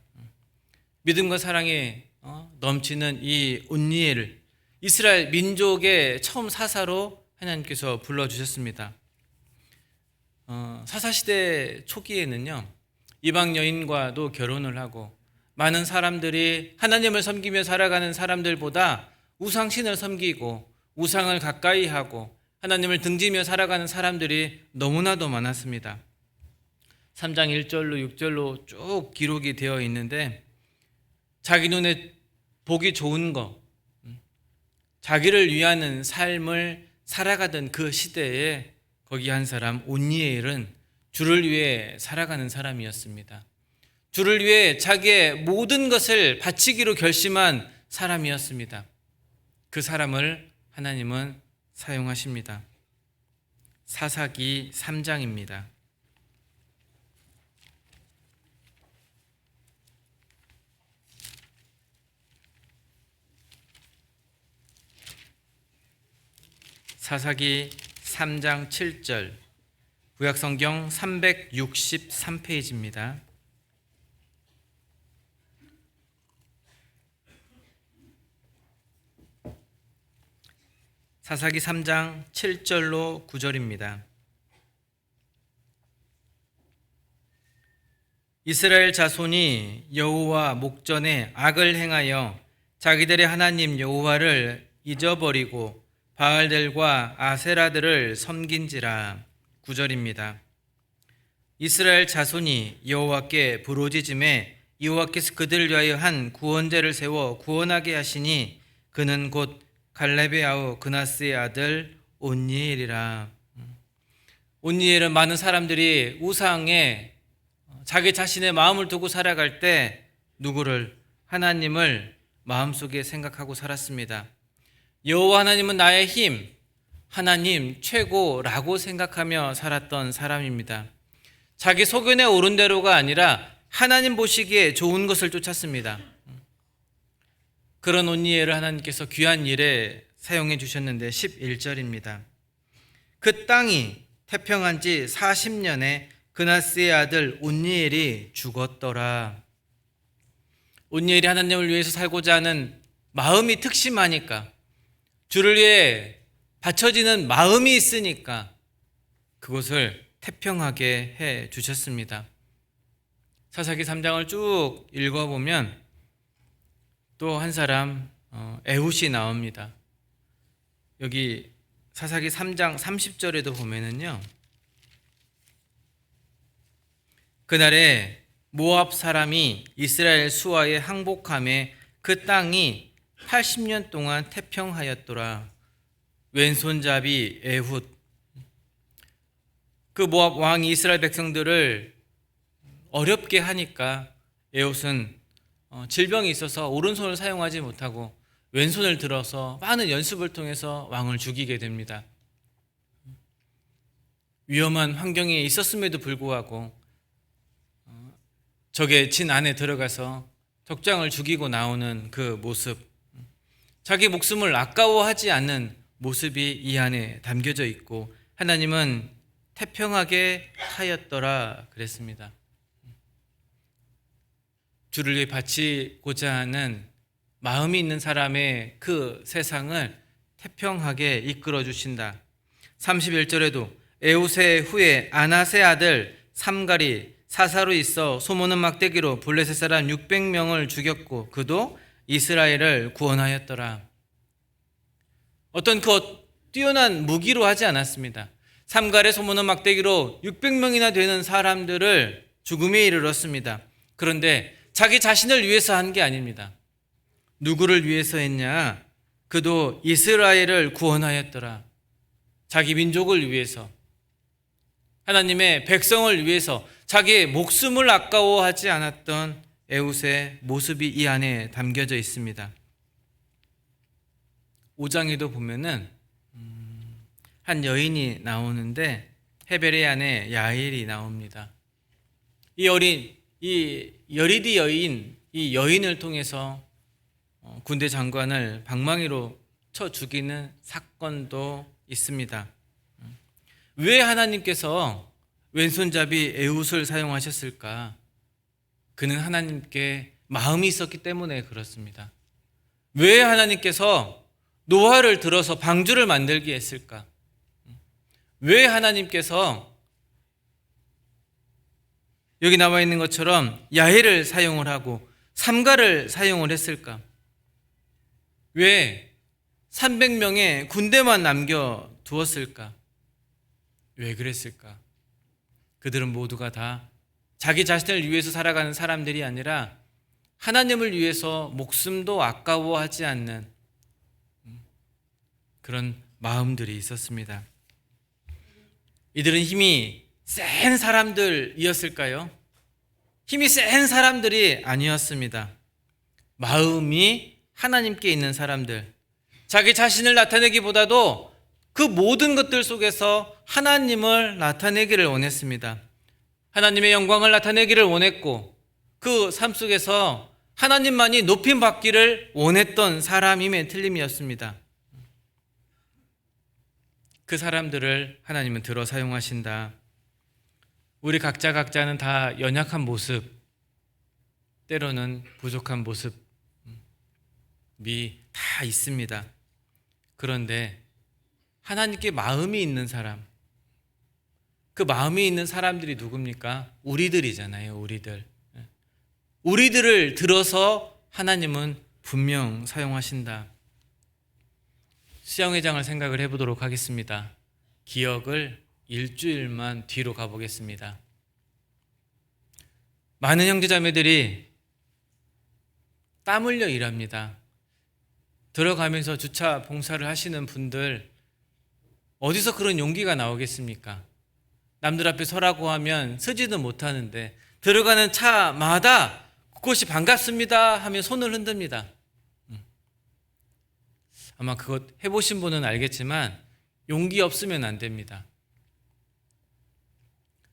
믿음과 사랑에 넘치는 이 온니엘, 이스라엘 민족의 처음 사사로 하나님께서 불러주셨습니다. 사사시대 초기에는요, 이방 여인과도 결혼을 하고 많은 사람들이 하나님을 섬기며 살아가는 사람들보다 우상신을 섬기고 우상을 가까이 하고 하나님을 등지며 살아가는 사람들이 너무나도 많았습니다. 3장 1절로 6절로 쭉 기록이 되어 있는데, 자기 눈에 보기 좋은 것, 자기를 위하는 삶을 살아가던 그 시대에 거기 한 사람 온니엘은 주를 위해 살아가는 사람이었습니다. 주를 위해 자기의 모든 것을 바치기로 결심한 사람이었습니다. 그 사람을 하나님은 사용하십니다. 사사기 3장입니다. 사사기 3장 7절, 구약성경 363페이지입니다. 사사기 3장 7절로 9절입니다. 이스라엘 자손이 여호와 목전에 악을 행하여 자기들의 하나님 여호와를 잊어버리고 바알들과 아세라들을 섬긴지라. 9절입니다. 이스라엘 자손이 여호와께 부르짖음에 여호와께서 그들을 위하여 한 구원제를 세워 구원하게 하시니 그는 곧 갈렙의 아우 그나스의 아들 온니엘이라. 온니엘은 많은 사람들이 우상에 자기 자신의 마음을 두고 살아갈 때 누구를? 하나님을 마음속에 생각하고 살았습니다. 여호와 하나님은 나의 힘, 하나님 최고라고 생각하며 살았던 사람입니다. 자기 소견에 오른 대로가 아니라 하나님 보시기에 좋은 것을 쫓았습니다. 그런 온니엘을 하나님께서 귀한 일에 사용해 주셨는데 11절입니다. 그 땅이 태평한 지 40년에 그나스의 아들 온니엘이 죽었더라. 온니엘이 하나님을 위해서 살고자 하는 마음이 특심하니까, 주를 위해 바쳐지는 마음이 있으니까 그것을 태평하게 해 주셨습니다. 사사기 3장을 쭉 읽어보면 또 한 사람 에훗이 나옵니다. 여기 사사기 3장 30절에도 보면은요, 그날에 모압 사람이 이스라엘 수하에 항복함에 그 땅이 80년 동안 태평하였더라. 왼손잡이 에훗. 그 모압 왕이 이스라엘 백성들을 어렵게 하니까 에훗은 질병이 있어서 오른손을 사용하지 못하고 왼손을 들어서 많은 연습을 통해서 왕을 죽이게 됩니다. 위험한 환경에 있었음에도 불구하고 적의 진 안에 들어가서 적장을 죽이고 나오는 그 모습, 자기 목숨을 아까워하지 않는 모습이 이 안에 담겨져 있고, 하나님은 태평하게 하였더라 그랬습니다. 주를 위해 바치고자 하는 마음이 있는 사람의 그 세상을 태평하게 이끌어 주신다. 31절에도 에훗의 후에 아낫의 아들 삼갈이 사사로 있어 소모는 막대기로 블레셋 사람 600명을 죽였고 그도 이스라엘을 구원하였더라. 어떤 그 뛰어난 무기로 하지 않았습니다. 삼갈의 소모는 막대기로 600명이나 되는 사람들을 죽음에 이르렀습니다. 그런데 자기 자신을 위해서 한 게 아닙니다. 누구를 위해서 했냐? 그도 이스라엘을 구원하였더라. 자기 민족을 위해서, 하나님의 백성을 위해서 자기의 목숨을 아까워하지 않았던 에훗의 모습이 이 안에 담겨져 있습니다. 5장에도 보면은 한 여인이 나오는데 헤벨의 아내 야엘이 나옵니다. 이 여리디 여인, 이 여인을 통해서 군대 장관을 방망이로 쳐 죽이는 사건도 있습니다. 왜 하나님께서 왼손잡이 에훗을 사용하셨을까? 그는 하나님께 마음이 있었기 때문에 그렇습니다. 왜 하나님께서 노화를 들어서 방주를 만들게 했을까? 왜 하나님께서 여기 나와 있는 것처럼 야해를 사용을 하고 삼가를 사용을 했을까? 왜 300명의 군대만 남겨두었을까? 왜 그랬을까? 그들은 모두가 다 자기 자신을 위해서 살아가는 사람들이 아니라 하나님을 위해서 목숨도 아까워하지 않는 그런 마음들이 있었습니다. 이들은 힘이 센 사람들이었을까요? 힘이 센 사람들이 아니었습니다. 마음이 하나님께 있는 사람들, 자기 자신을 나타내기보다도 그 모든 것들 속에서 하나님을 나타내기를 원했습니다. 하나님의 영광을 나타내기를 원했고 그 삶 속에서 하나님만이 높임 받기를 원했던 사람임에 틀림이었습니다. 그 사람들을 하나님은 들어 사용하신다. 우리 각자는 다 연약한 모습, 때로는 부족한 모습이 다 있습니다. 그런데 하나님께 마음이 있는 사람, 그 마음이 있는 사람들이 누굽니까? 우리들이잖아요. 우리들을 들어서 하나님은 분명 사용하신다. 수양회장을 생각을 해보도록 하겠습니다. 기억을 일주일만 뒤로 가보겠습니다. 많은 형제자매들이 땀 흘려 일합니다. 들어가면서 주차 봉사를 하시는 분들 어디서 그런 용기가 나오겠습니까? 남들 앞에 서라고 하면 서지도 못하는데 들어가는 차마다 그것이 반갑습니다 하며 손을 흔듭니다. 아마 그것 해보신 분은 알겠지만 용기 없으면 안 됩니다.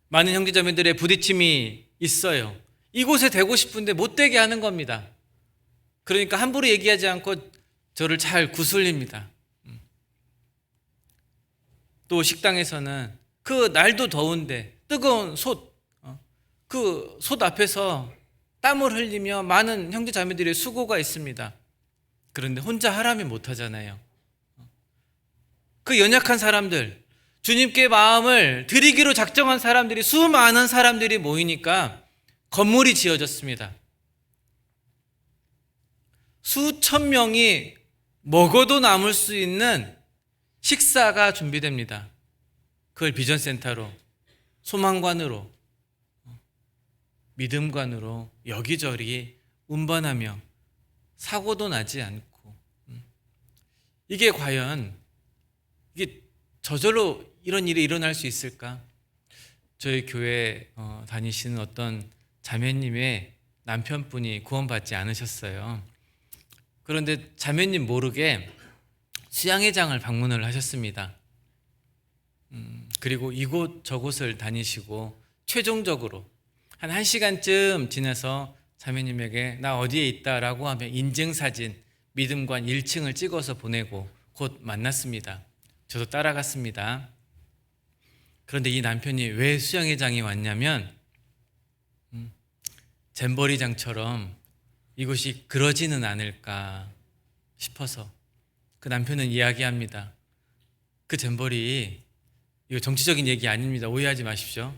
많은 형제자매들의 부딪힘이 있어요. 이곳에 되고 싶은데 못 되게 하는 겁니다. 그러니까 함부로 얘기하지 않고 저를 잘 구슬립니다. 또 식당에서는 그 날도 더운데 뜨거운 그 솥 앞에서 땀을 흘리며 많은 형제자매들의 수고가 있습니다. 그런데 혼자 하라면 못하잖아요. 그 연약한 사람들, 주님께 마음을 드리기로 작정한 사람들이, 수많은 사람들이 모이니까 건물이 지어졌습니다. 수천 명이 먹어도 남을 수 있는 식사가 준비됩니다. 그걸 비전센터로, 소망관으로, 믿음관으로 여기저기 운반하며 사고도 나지 않고, 이게 과연 이게 저절로 이런 일이 일어날 수 있을까? 저희 교회 다니시는 어떤 자매님의 남편분이 구원받지 않으셨어요. 그런데 자매님 모르게 수양회장을 방문을 하셨습니다. 그리고 이곳 저곳을 다니시고 최종적으로 한 1시간쯤 지나서 자매님에게 나 어디에 있다라고 하며 인증사진 믿음관 1층을 찍어서 보내고 곧 만났습니다. 저도 따라갔습니다. 그런데 이 남편이 왜 수양회장이 왔냐면 잼버리장처럼 이곳이 그러지는 않을까 싶어서. 그 남편은 이야기합니다. 그 잼버리, 이거 정치적인 얘기 아닙니다. 오해하지 마십시오.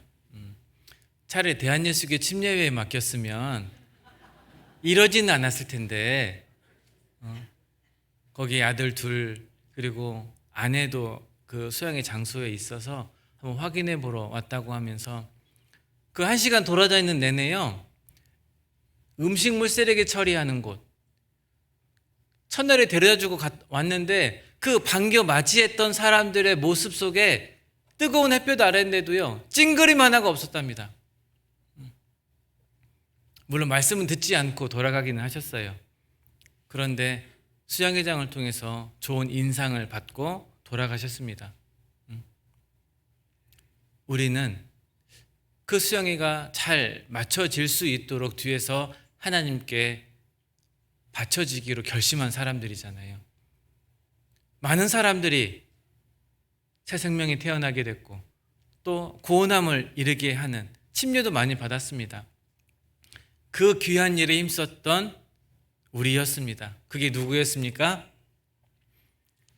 차라리 대한예수교 침례회에 맡겼으면 이러지는 않았을 텐데, 거기 아들 둘 그리고 아내도 그 수양의 장소에 있어서 한번 확인해 보러 왔다고 하면서 그 1시간 돌아다니는 내내요, 음식물 쓰레기 처리하는 곳, 첫날에 데려다주고 왔는데 그 반겨 맞이했던 사람들의 모습 속에 뜨거운 햇볕 아래인데도요 찡그림 하나가 없었답니다. 물론 말씀은 듣지 않고 돌아가기는 하셨어요. 그런데 수양회장을 통해서 좋은 인상을 받고 돌아가셨습니다. 우리는 그 수양회가 잘 맞춰질 수 있도록 뒤에서 하나님께 바쳐지기로 결심한 사람들이잖아요. 많은 사람들이 새 생명이 태어나게 됐고 또 구원함을 이르게 하는 침례도 많이 받았습니다. 그 귀한 일에 힘썼던 우리였습니다. 그게 누구였습니까?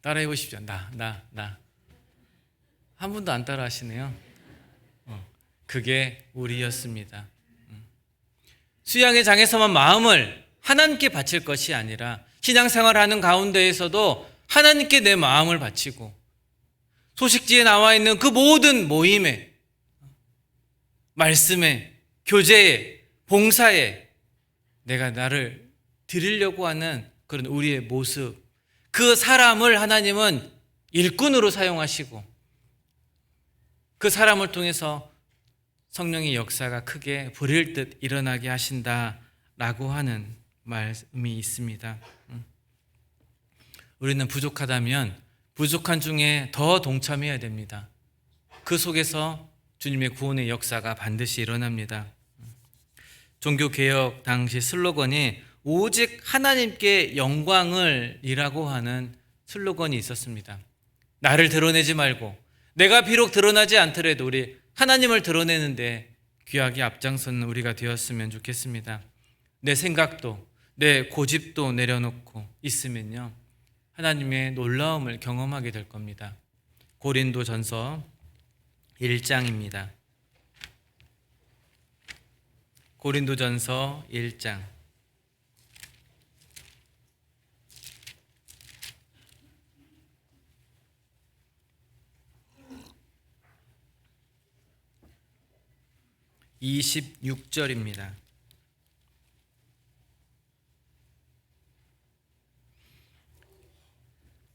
따라해 보십시오. 나. 한 분도 안 따라 하시네요. 그게 우리였습니다. 수양의 장에서만 마음을 하나님께 바칠 것이 아니라 신앙생활하는 가운데에서도 하나님께 내 마음을 바치고 소식지에 나와 있는 그 모든 모임에, 말씀에, 교제에, 봉사에 내가 나를 드리려고 하는 그런 우리의 모습, 그 사람을 하나님은 일꾼으로 사용하시고 그 사람을 통해서 성령의 역사가 크게 불일 듯 일어나게 하신다라고 하는 말씀이 있습니다. 우리는 부족하다면 부족한 중에 더 동참해야 됩니다. 그 속에서 주님의 구원의 역사가 반드시 일어납니다. 종교개혁 당시 슬로건이 오직 하나님께 영광을 이라고 하는 슬로건이 있었습니다. 나를 드러내지 말고, 내가 비록 드러나지 않더라도 우리 하나님을 드러내는데 귀하게 앞장서는 우리가 되었으면 좋겠습니다. 내 생각도 내 고집도 내려놓고 있으면요, 하나님의 놀라움을 경험하게 될 겁니다. 고린도전서 1장입니다. 고린도전서 1장 26절입니다.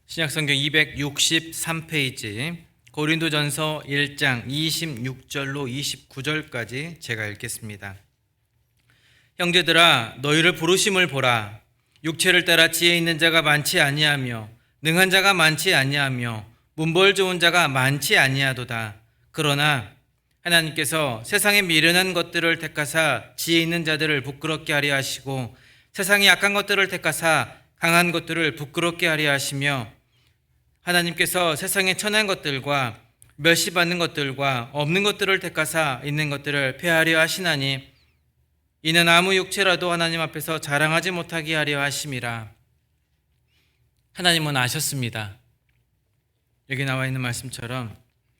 신약성경 263페이지 고린도전서 1장 26절로 29절까지 제가 읽겠습니다. 형제들아, 너희를 부르심을 보라. 육체를 따라 지혜 있는 자가 많지 아니하며 능한 자가 많지 아니하며 문벌 좋은 자가 많지 아니하도다. 그러나 하나님께서 세상에 미련한 것들을 택하사 지혜 있는 자들을 부끄럽게 하려 하시고 세상에 약한 것들을 택하사 강한 것들을 부끄럽게 하려 하시며 하나님께서 세상에 천한 것들과 멸시받는 것들과 없는 것들을 택하사 있는 것들을 폐하려 하시나니 이는 아무 육체라도 하나님 앞에서 자랑하지 못하게 하려 하심이라. 하나님은 아셨습니다. 여기 나와 있는 말씀처럼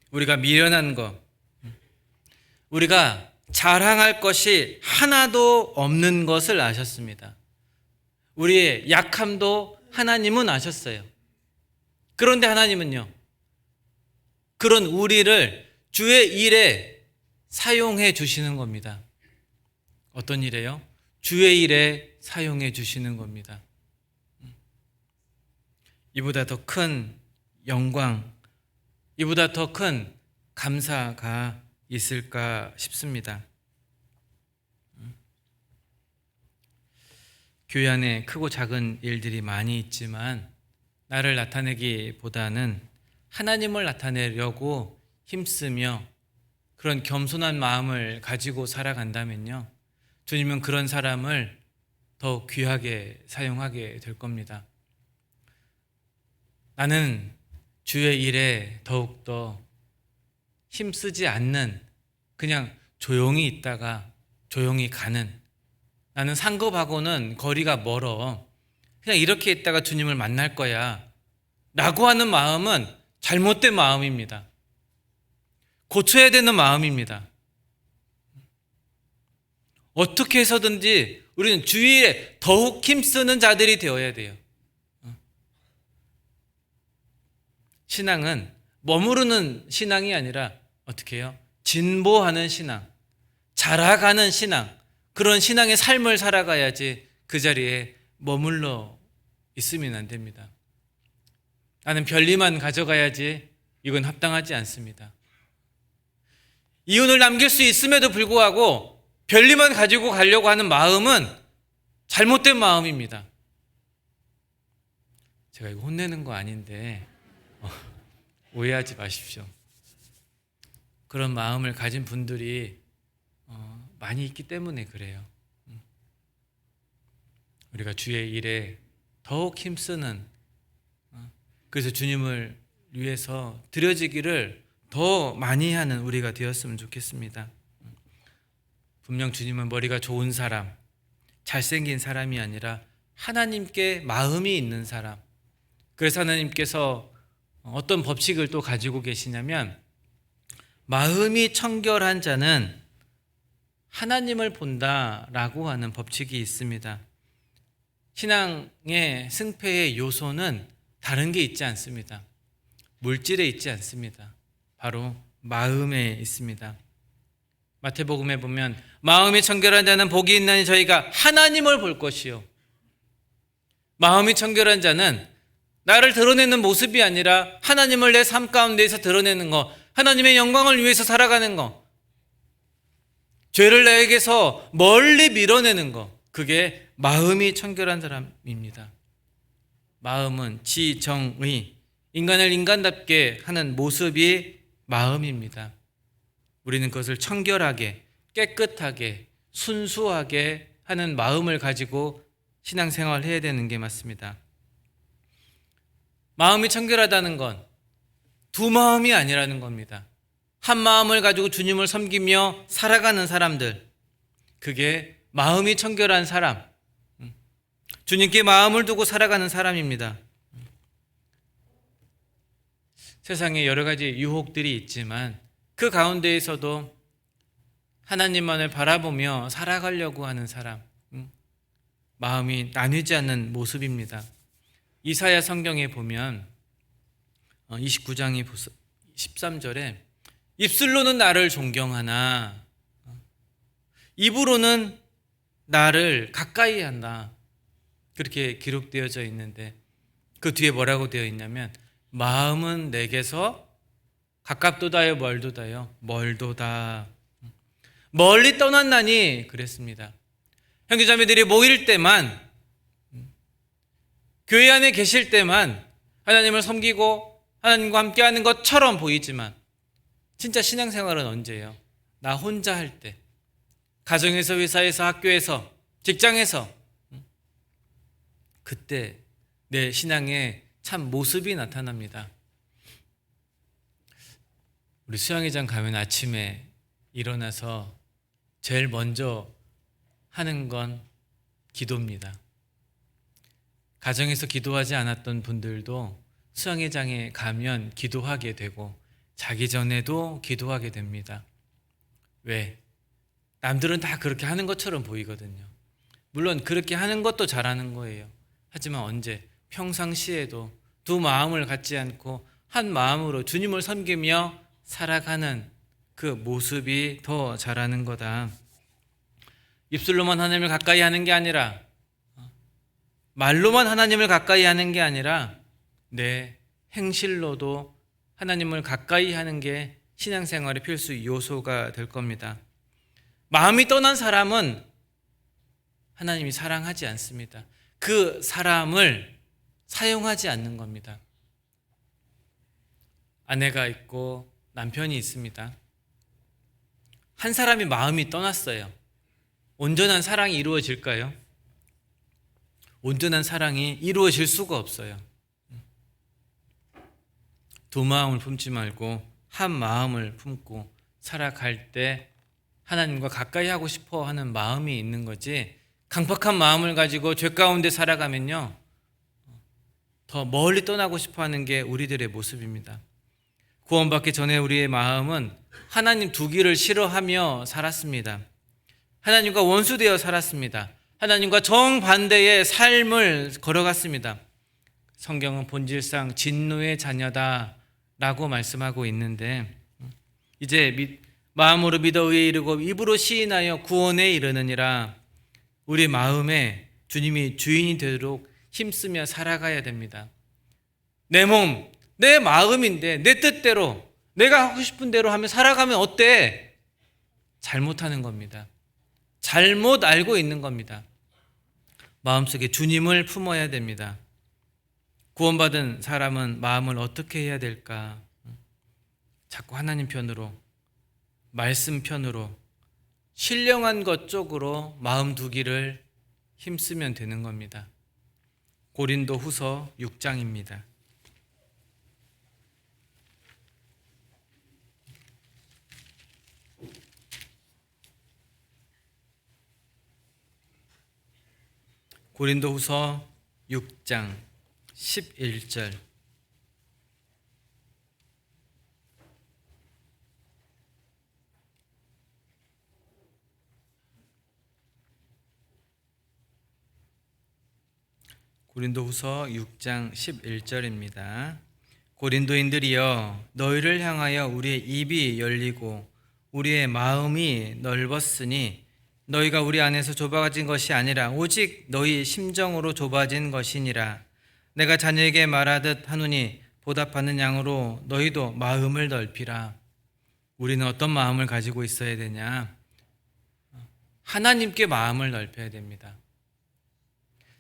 우리가 미련한 것, 우리가 자랑할 것이 하나도 없는 것을 아셨습니다. 우리의 약함도 하나님은 아셨어요. 그런데 하나님은요, 그런 우리를 주의 일에 사용해 주시는 겁니다. 어떤 일에요? 주의 일에 사용해 주시는 겁니다. 이보다 더 큰 영광, 이보다 더 큰 감사가 있을까 싶습니다. 교회 안에 크고 작은 일들이 많이 있지만 나를 나타내기보다는 하나님을 나타내려고 힘쓰며 그런 겸손한 마음을 가지고 살아간다면요, 주님은 그런 사람을 더 귀하게 사용하게 될 겁니다. 나는 주의 일에 더욱더 힘쓰지 않는, 그냥 조용히 있다가 조용히 가는, 나는 상급하고는 거리가 멀어, 그냥 이렇게 있다가 주님을 만날 거야 라고 하는 마음은 잘못된 마음입니다. 고쳐야 되는 마음입니다. 어떻게 해서든지 우리는 주위에 더욱 힘쓰는 자들이 되어야 돼요. 신앙은 머무르는 신앙이 아니라 어떻게 해요? 진보하는 신앙, 자라가는 신앙, 그런 신앙의 삶을 살아가야지 그 자리에 머물러 있으면 안 됩니다. 나는 별리만 가져가야지, 이건 합당하지 않습니다. 이윤을 남길 수 있음에도 불구하고 별리만 가지고 가려고 하는 마음은 잘못된 마음입니다. 제가 이거 혼내는 거 아닌데 오해하지 마십시오. 그런 마음을 가진 분들이 많이 있기 때문에 그래요. 우리가 주의 일에 더욱 힘쓰는, 그래서 주님을 위해서 드려지기를 더 많이 하는 우리가 되었으면 좋겠습니다. 분명 주님은 머리가 좋은 사람, 잘생긴 사람이 아니라 하나님께 마음이 있는 사람, 그래서 하나님께서 어떤 법칙을 또 가지고 계시냐면, 마음이 청결한 자는 하나님을 본다라고 하는 법칙이 있습니다. 신앙의 승패의 요소는 다른 게 있지 않습니다. 물질에 있지 않습니다. 바로 마음에 있습니다. 마태복음에 보면 마음이 청결한 자는 복이 있나니 저희가 하나님을 볼 것이요. 마음이 청결한 자는 나를 드러내는 모습이 아니라 하나님을 내 삶 가운데에서 드러내는 것, 하나님의 영광을 위해서 살아가는 것, 죄를 나에게서 멀리 밀어내는 것, 그게 마음이 청결한 사람입니다. 마음은 지정의, 인간을 인간답게 하는 모습이 마음입니다. 우리는 그것을 청결하게, 깨끗하게, 순수하게 하는 마음을 가지고 신앙생활을 해야 되는 게 맞습니다. 마음이 청결하다는 건 두 마음이 아니라는 겁니다. 한 마음을 가지고 주님을 섬기며 살아가는 사람들, 그게 마음이 청결한 사람, 주님께 마음을 두고 살아가는 사람입니다. 세상에 여러 가지 유혹들이 있지만 그 가운데에서도 하나님만을 바라보며 살아가려고 하는 사람, 마음이 나뉘지 않는 모습입니다. 이사야 성경에 보면 29장 13절에 입술로는 나를 존경하나 입으로는 나를 가까이 한다, 그렇게 기록되어져 있는데 그 뒤에 뭐라고 되어 있냐면 마음은 내게서 가깝도다요 멀도다요, 멀도다, 멀리 떠났나니 그랬습니다. 형제자매들이 모일 때만, 교회 안에 계실 때만 하나님을 섬기고 하나님과 함께하는 것처럼 보이지만 진짜 신앙생활은 언제예요? 나 혼자 할 때, 가정에서, 회사에서, 학교에서, 직장에서, 그때 내 신앙의 참 모습이 나타납니다. 우리 수양회장 가면 아침에 일어나서 제일 먼저 하는 건 기도입니다. 가정에서 기도하지 않았던 분들도 수양회장에 가면 기도하게 되고 자기 전에도 기도하게 됩니다. 왜? 남들은 다 그렇게 하는 것처럼 보이거든요. 물론 그렇게 하는 것도 잘하는 거예요. 하지만 언제? 평상시에도 두 마음을 갖지 않고 한 마음으로 주님을 섬기며 살아가는 그 모습이 더 잘하는 거다. 입술로만 하나님을 가까이 하는 게 아니라, 말로만 하나님을 가까이 하는 게 아니라 내 행실로도 하나님을 가까이 하는 게 신앙생활의 필수 요소가 될 겁니다. 마음이 떠난 사람은 하나님이 사랑하지 않습니다. 그 사람을 사용하지 않는 겁니다. 아내가 있고 남편이 있습니다. 한 사람이 마음이 떠났어요. 온전한 사랑이 이루어질까요? 온전한 사랑이 이루어질 수가 없어요. 두 마음을 품지 말고 한 마음을 품고 살아갈 때 하나님과 가까이 하고 싶어 하는 마음이 있는 거지, 강팍한 마음을 가지고 죄 가운데 살아가면요 더 멀리 떠나고 싶어 하는 게 우리들의 모습입니다. 구원받기 전에 우리의 마음은 하나님 두기를 싫어하며 살았습니다. 하나님과 원수되어 살았습니다. 하나님과 정반대의 삶을 걸어갔습니다. 성경은 본질상 진노의 자녀다 라고 말씀하고 있는데, 이제 마음으로 믿어 의에 이르고 입으로 시인하여 구원에 이르느니라, 우리 마음에 주님이 주인이 되도록 힘쓰며 살아가야 됩니다. 내 몸, 내 마음인데 내 뜻대로 내가 하고 싶은 대로 하며 살아가면 어때? 잘못하는 겁니다. 잘못 알고 있는 겁니다. 마음속에 주님을 품어야 됩니다. 구원받은 사람은 마음을 어떻게 해야 될까? 자꾸 하나님 편으로, 말씀 편으로, 신령한 것 쪽으로 마음 두기를 힘쓰면 되는 겁니다. 고린도 후서 6장입니다. 고린도 후서 6장 11절. 고린도후서 6장 11절입니다. 고린도인들이여, 너희를 향하여 우리의 입이 열리고 우리의 마음이 넓었으니 너희가 우리 안에서 좁아진 것이 아니라 오직 너희 심정으로 좁아진 것이니라. 내가 자녀에게 말하듯 하노니 보답하는 양으로 너희도 마음을 넓히라. 우리는 어떤 마음을 가지고 있어야 되냐? 하나님께 마음을 넓혀야 됩니다.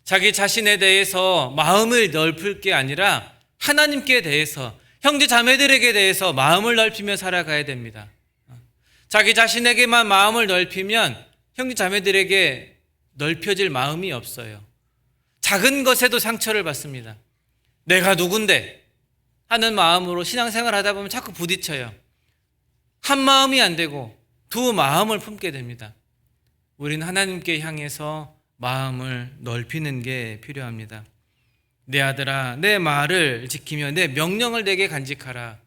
자기 자신에 대해서 마음을 넓힐 게 아니라 하나님께 대해서, 형제 자매들에게 대해서 마음을 넓히며 살아가야 됩니다. 자기 자신에게만 마음을 넓히면 형제 자매들에게 넓혀질 마음이 없어요. 작은 것에도 상처를 받습니다. 내가 누군데 하는 마음으로 신앙생활 하다 보면 자꾸 부딪혀요. 한 마음이 안 되고 두 마음을 품게 됩니다. 우리는 하나님께 향해서 마음을 넓히는 게 필요합니다. 내 아들아, 내 말을 지키며 내 명령을 내게 간직하라.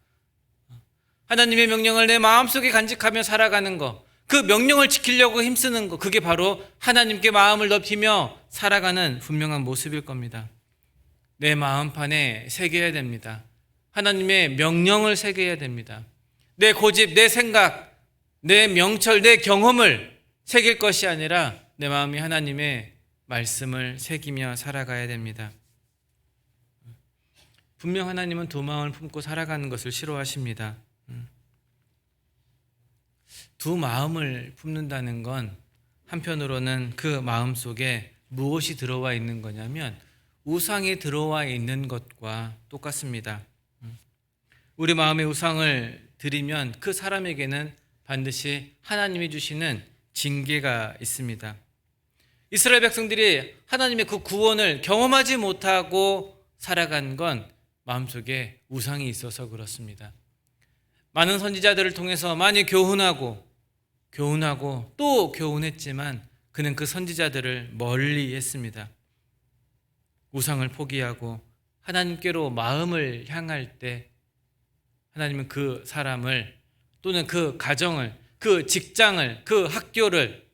하나님의 명령을 내 마음속에 간직하며 살아가는 것, 그 명령을 지키려고 힘쓰는 것, 그게 바로 하나님께 마음을 넓히며 살아가는 분명한 모습일 겁니다. 내 마음판에 새겨야 됩니다. 하나님의 명령을 새겨야 됩니다. 내 고집, 내 생각, 내 명철, 내 경험을 새길 것이 아니라 내 마음이 하나님의 말씀을 새기며 살아가야 됩니다. 분명 하나님은 두 마음을 품고 살아가는 것을 싫어하십니다. 두 마음을 품는다는 건 한편으로는 그 마음 속에 무엇이 들어와 있는 거냐면 우상이 들어와 있는 것과 똑같습니다. 우리 마음에 우상을 들이면 그 사람에게는 반드시 하나님이 주시는 징계가 있습니다. 이스라엘 백성들이 하나님의 그 구원을 경험하지 못하고 살아간 건 마음속에 우상이 있어서 그렇습니다. 많은 선지자들을 통해서 많이 교훈하고 또 교훈했지만 그는 그 선지자들을 멀리 했습니다. 우상을 포기하고 하나님께로 마음을 향할 때 하나님은 그 사람을 또는 그 가정을, 그 직장을, 그 학교를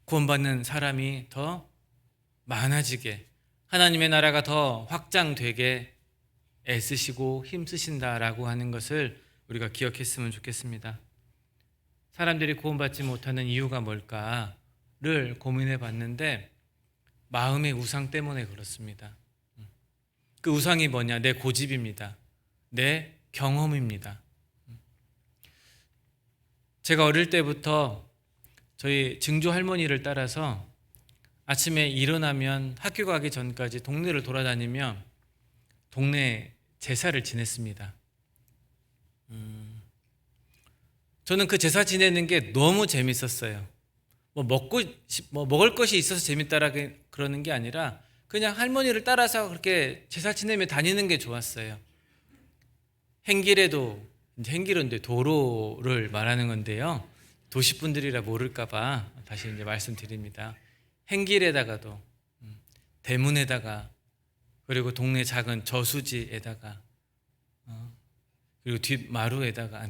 구원받는 사람이 더 많아지게, 하나님의 나라가 더 확장되게 애쓰시고 힘쓰신다라고 하는 것을 우리가 기억했으면 좋겠습니다. 사람들이 구원받지 못하는 이유가 뭘까를 고민해 봤는데 마음의 우상 때문에 그렇습니다. 그 우상이 뭐냐? 내 고집입니다. 내 경험입니다. 제가 어릴 때부터 저희 증조 할머니를 따라서 아침에 일어나면 학교 가기 전까지 동네를 돌아다니며 동네 제사를 지냈습니다. 저는 그 제사 지내는 게 너무 재밌었어요. 먹을 것이 있어서 재밌다라 그러는 게 아니라 그냥 할머니를 따라서 그렇게 제사 지내며 다니는 게 좋았어요. 행길은 도로를 말하는 건데요. 도시분들이라 모를까봐 다시 이제 말씀드립니다. 행길에다가도 대문에다가 그리고 동네 작은 저수지에다가 그리고 뒷마루에다가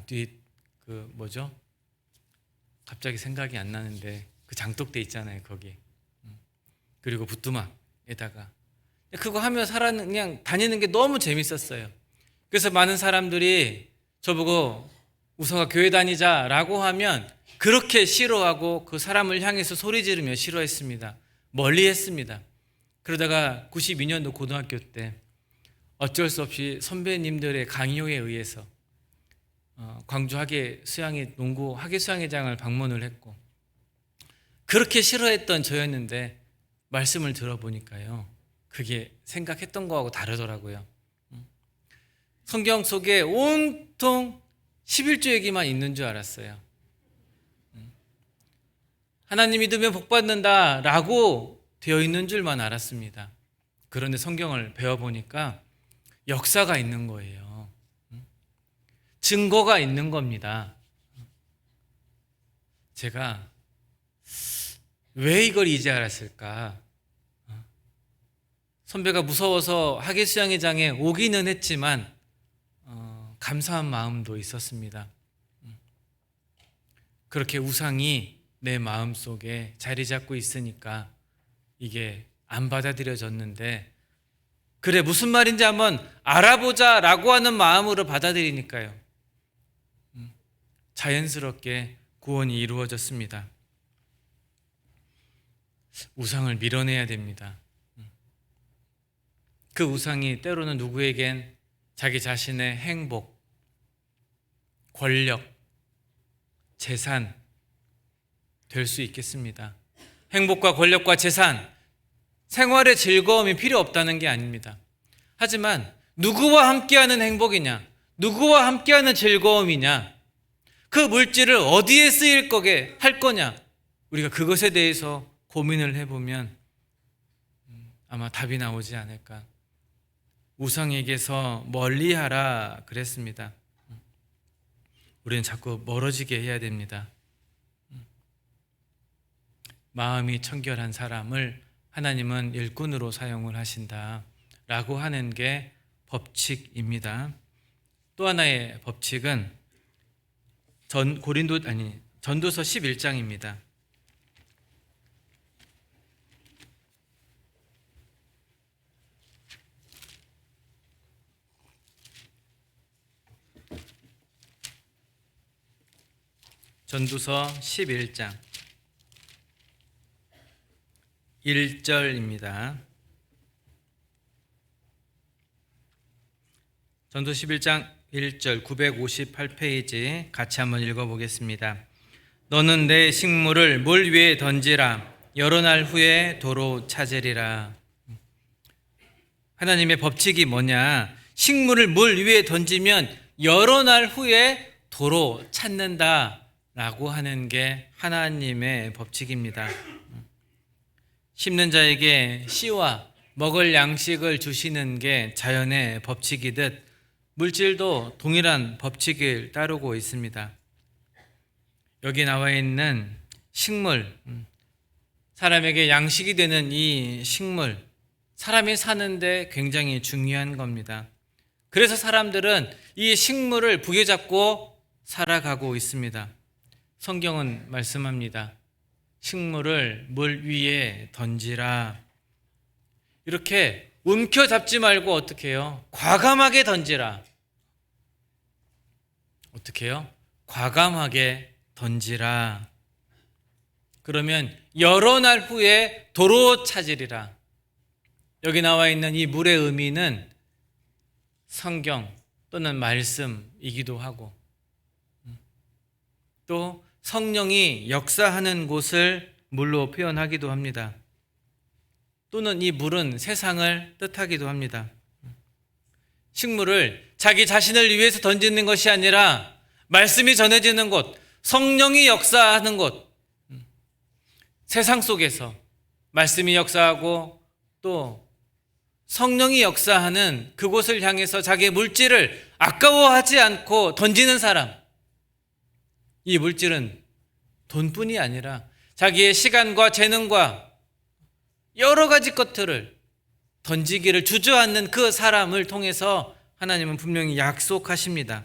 갑자기 생각이 안 나는데 그 장독대 있잖아요 거기. 그리고 부뚜막에다가 그거 하며 그냥 다니는 게 너무 재밌었어요. 그래서 많은 사람들이 저보고 우성아 교회 다니자라고 하면 그렇게 싫어하고 그 사람을 향해서 소리 지르며 싫어했습니다. 멀리 했습니다. 그러다가 92년도 고등학교 때 어쩔 수 없이 선배님들의 강요에 의해서 광주 하계 수양회장을 방문을 했고 그렇게 싫어했던 저였는데 말씀을 들어보니까요. 그게 생각했던 거하고 다르더라고요. 성경 속에 온통 11조 얘기만 있는 줄 알았어요. 하나님 믿으면 복 받는다라고 되어 있는 줄만 알았습니다. 그런데 성경을 배워보니까 역사가 있는 거예요. 증거가 있는 겁니다. 제가 왜 이걸 이제 알았을까? 선배가 무서워서 학예 수양회장에 오기는 했지만 감사한 마음도 있었습니다. 그렇게 우상이 내 마음속에 자리 잡고 있으니까 이게 안 받아들여졌는데, 그래 무슨 말인지 한번 알아보자라고 하는 마음으로 받아들이니까요, 자연스럽게 구원이 이루어졌습니다. 우상을 밀어내야 됩니다. 그 우상이 때로는 누구에겐 자기 자신의 행복, 권력, 재산 될 수 있겠습니다. 행복과 권력과 재산, 생활의 즐거움이 필요 없다는 게 아닙니다. 하지만 누구와 함께하는 행복이냐, 누구와 함께하는 즐거움이냐, 그 물질을 어디에 쓰일 거게 할 거냐, 우리가 그것에 대해서 고민을 해보면 아마 답이 나오지 않을까. 우상에게서 멀리하라 그랬습니다. 우리는 자꾸 멀어지게 해야 됩니다. 마음이 청결한 사람을 하나님은 일꾼으로 사용을 하신다라고 하는 게 법칙입니다. 또 하나의 법칙은 전도서 11장입니다. 전도서 11장 1절입니다. 전도 11장 1절 958페이지 같이 한번 읽어보겠습니다. 너는 내 식물을 물 위에 던지라. 여러 날 후에 도로 찾으리라. 하나님의 법칙이 뭐냐? 식물을 물 위에 던지면 여러 날 후에 도로 찾는다 라고 하는 게 하나님의 법칙입니다. 심는 자에게 씨와 먹을 양식을 주시는 게 자연의 법칙이듯 물질도 동일한 법칙을 따르고 있습니다. 여기 나와 있는 식물, 사람에게 양식이 되는 이 식물, 사람이 사는데 굉장히 중요한 겁니다. 그래서 사람들은 이 식물을 부여잡고 살아가고 있습니다. 성경은 말씀합니다. 식물을 물 위에 던지라. 이렇게 움켜잡지 말고 어떻게 해요? 과감하게 던지라. 어떻게 해요? 과감하게 던지라. 그러면 여러 날 후에 도로 찾으리라. 여기 나와 있는 이 물의 의미는 성경 또는 말씀이기도 하고, 또 성령이 역사하는 곳을 물로 표현하기도 합니다. 또는 이 물은 세상을 뜻하기도 합니다. 식물을 자기 자신을 위해서 던지는 것이 아니라 말씀이 전해지는 곳, 성령이 역사하는 곳, 세상 속에서 말씀이 역사하고 또 성령이 역사하는 그곳을 향해서 자기의 물질을 아까워하지 않고 던지는 사람, 이 물질은 돈뿐이 아니라 자기의 시간과 재능과 여러 가지 것들을 던지기를 주저앉는 그 사람을 통해서 하나님은 분명히 약속하십니다.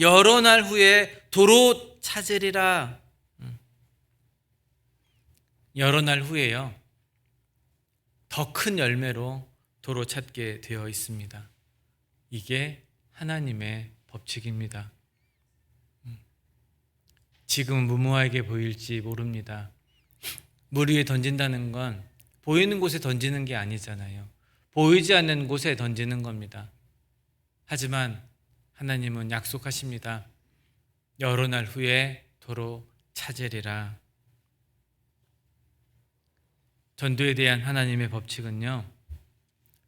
여러 날 후에 도로 찾으리라. 여러 날 후에요, 더 큰 열매로 도로 찾게 되어 있습니다. 이게 하나님의 법칙입니다. 지금은 무모하게 보일지 모릅니다. 물 위에 던진다는 건 보이는 곳에 던지는 게 아니잖아요. 보이지 않는 곳에 던지는 겁니다. 하지만 하나님은 약속하십니다. 여러 날 후에 도로 찾으리라. 전도에 대한 하나님의 법칙은요,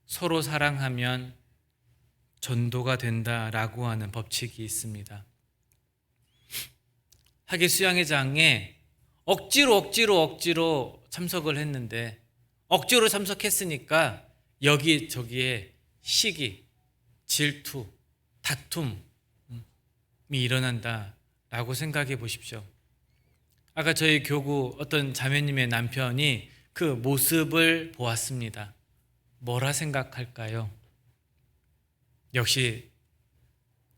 서로 사랑하면 전도가 된다라고 하는 법칙이 있습니다. 학예 수양회장에 억지로 참석을 했는데, 억지로 참석했으니까 여기저기에 시기, 질투, 다툼이 일어난다라고 생각해 보십시오. 아까 저희 교구 어떤 자매님의 남편이 그 모습을 보았습니다. 뭐라 생각할까요? 역시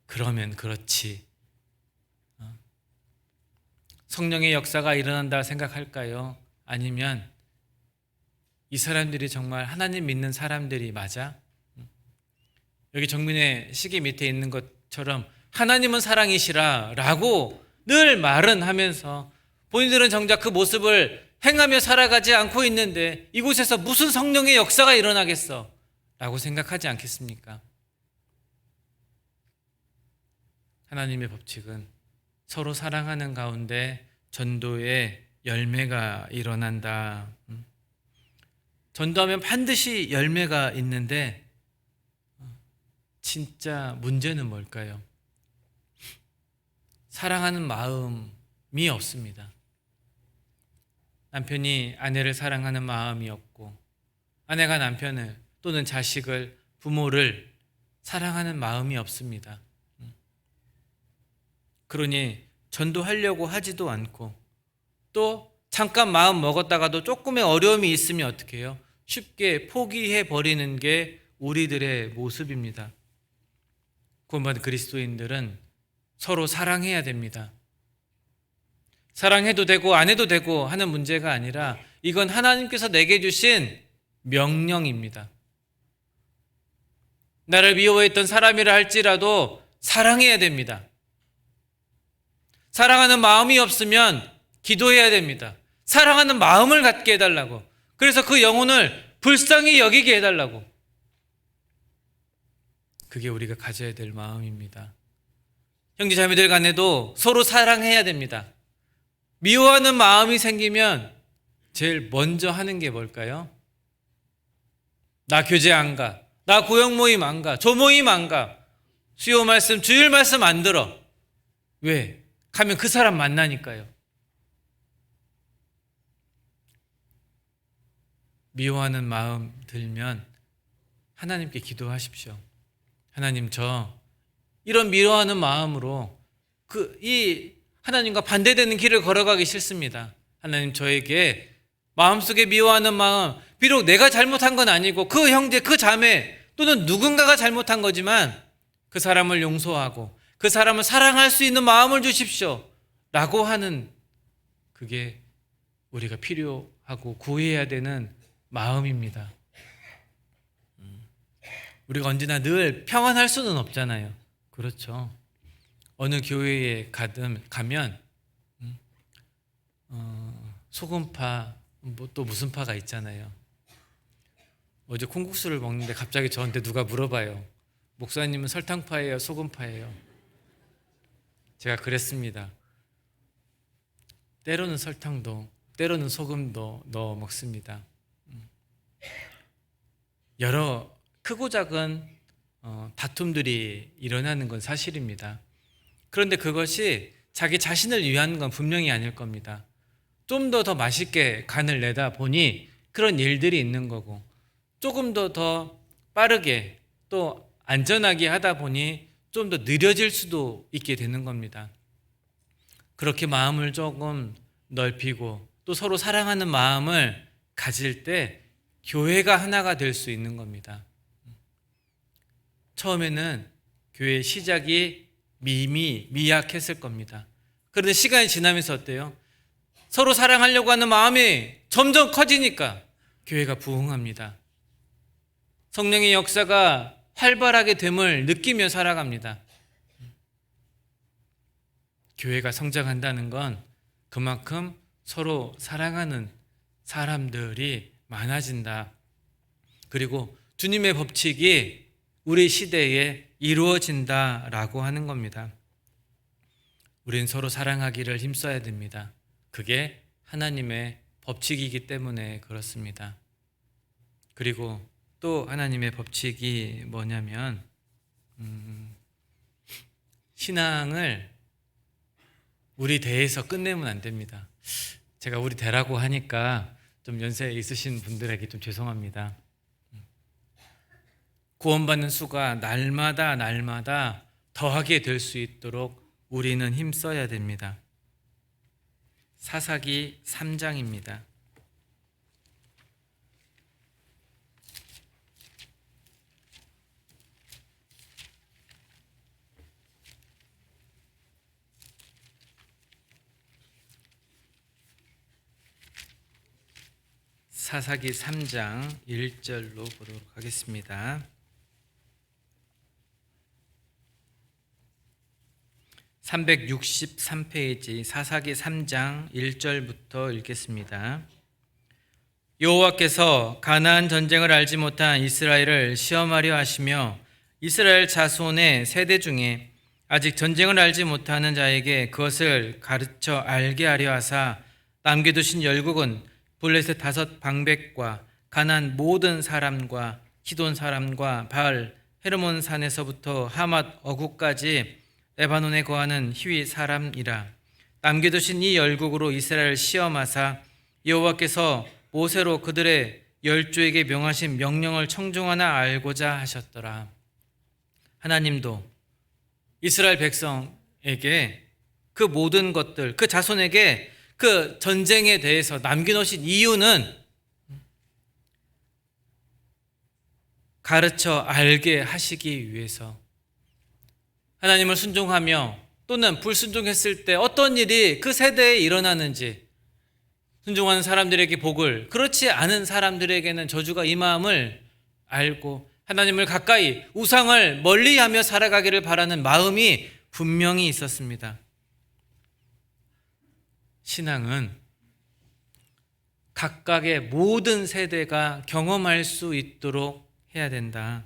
그러면 그렇지. 성령의 역사가 일어난다 생각할까요? 아니면 이 사람들이 정말 하나님 믿는 사람들이 맞아? 여기 정민의 시계 밑에 있는 것처럼 하나님은 사랑이시라 라고 늘 말은 하면서 본인들은 정작 그 모습을 행하며 살아가지 않고 있는데 이곳에서 무슨 성령의 역사가 일어나겠어? 라고 생각하지 않겠습니까? 하나님의 법칙은 서로 사랑하는 가운데 전도의 열매가 일어난다. 전도하면 반드시 열매가 있는데 진짜 문제는 뭘까요? 사랑하는 마음이 없습니다. 남편이 아내를 사랑하는 마음이 없고 아내가 남편을 또는 자식을, 부모를 사랑하는 마음이 없습니다. 그러니 전도하려고 하지도 않고 또 잠깐 마음 먹었다가도 조금의 어려움이 있으면 어떻게 해요? 쉽게 포기해 버리는 게 우리들의 모습입니다. 구원받은 그리스도인들은 서로 사랑해야 됩니다. 사랑해도 되고 안 해도 되고 하는 문제가 아니라 이건 하나님께서 내게 주신 명령입니다. 나를 미워했던 사람이라 할지라도 사랑해야 됩니다. 사랑하는 마음이 없으면 기도해야 됩니다. 사랑하는 마음을 갖게 해달라고. 그래서 그 영혼을 불쌍히 여기게 해달라고. 그게 우리가 가져야 될 마음입니다. 형제자매들 간에도 서로 사랑해야 됩니다. 미워하는 마음이 생기면 제일 먼저 하는 게 뭘까요? 나 교제 안 가. 나 구역 모임 안 가. 조 모임 안 가. 수요 말씀, 주일 말씀 안 들어. 왜? 가면 그 사람 만나니까요. 미워하는 마음 들면 하나님께 기도하십시오. 하나님, 저 이런 미워하는 마음으로 이 하나님과 반대되는 길을 걸어가기 싫습니다. 하나님, 저에게 마음속에 미워하는 마음, 비록 내가 잘못한 건 아니고 그 형제, 그 자매 또는 누군가가 잘못한 거지만 그 사람을 용서하고 그 사람을 사랑할 수 있는 마음을 주십시오 라고 하는, 그게 우리가 필요하고 구해야 되는 마음입니다. 우리가 언제나 늘 평안할 수는 없잖아요. 그렇죠. 어느 교회에 가면 소금파, 또 무슨 파가 있잖아요. 어제 콩국수를 먹는데 갑자기 저한테 누가 물어봐요. 목사님은 설탕파예요, 소금파예요? 제가 그랬습니다. 때로는 설탕도, 때로는 소금도 넣어 먹습니다. 여러 크고 작은 다툼들이 일어나는 건 사실입니다. 그런데 그것이 자기 자신을 위한 건 분명히 아닐 겁니다. 좀 더 맛있게 간을 내다 보니 그런 일들이 있는 거고, 조금 더 빠르게 또 안전하게 하다 보니 좀 더 느려질 수도 있게 되는 겁니다. 그렇게 마음을 조금 넓히고 또 서로 사랑하는 마음을 가질 때 교회가 하나가 될 수 있는 겁니다. 처음에는 교회의 시작이 미약했을 겁니다. 그런데 시간이 지나면서 어때요? 서로 사랑하려고 하는 마음이 점점 커지니까 교회가 부흥합니다. 성령의 역사가 활발하게 됨을 느끼며 살아갑니다. 교회가 성장한다는 건 그만큼 서로 사랑하는 사람들이 많아진다. 그리고 주님의 법칙이 우리 시대에 이루어진다라고 하는 겁니다. 우린 서로 사랑하기를 힘써야 됩니다. 그게 하나님의 법칙이기 때문에 그렇습니다. 그리고 또 하나님의 법칙이 뭐냐면 신앙을 우리 대에서 끝내면 안 됩니다. 제가 우리 대라고 하니까 좀 연세 있으신 분들에게 좀 죄송합니다. 구원받는 수가 날마다 더하게 될 수 있도록 우리는 힘써야 됩니다. 사사기 3장입니다. 사사기 3장 1절로 보도록 하겠습니다. 363페이지 사사기 3장 1절부터 읽겠습니다. 여호와께서 가나안 전쟁을 알지 못한 이스라엘을 시험하려 하시며 이스라엘 자손의 세대 중에 아직 전쟁을 알지 못하는 자에게 그것을 가르쳐 알게 하려 하사 남겨두신 열국은 블레셋 5 방백과 가나안 모든 사람과 시돈 사람과 바알 헤르몬 산에서부터 하맛 어구까지 레바논에 거하는 히위 사람이라. 남겨두신 이 열국으로 이스라엘을 시험하사 여호와께서 모세로 그들의 열조에게 명하신 명령을 청종하나 알고자 하셨더라. 하나님도 이스라엘 백성에게 그 모든 것들, 그 자손에게 그 전쟁에 대해서 남겨놓으신 이유는 가르쳐 알게 하시기 위해서, 하나님을 순종하며 또는 불순종했을 때 어떤 일이 그 세대에 일어나는지, 순종하는 사람들에게 복을, 그렇지 않은 사람들에게는 저주가 임함을 알고 하나님을 가까이, 우상을 멀리하며 살아가기를 바라는 마음이 분명히 있었습니다. 신앙은 각각의 모든 세대가 경험할 수 있도록 해야 된다.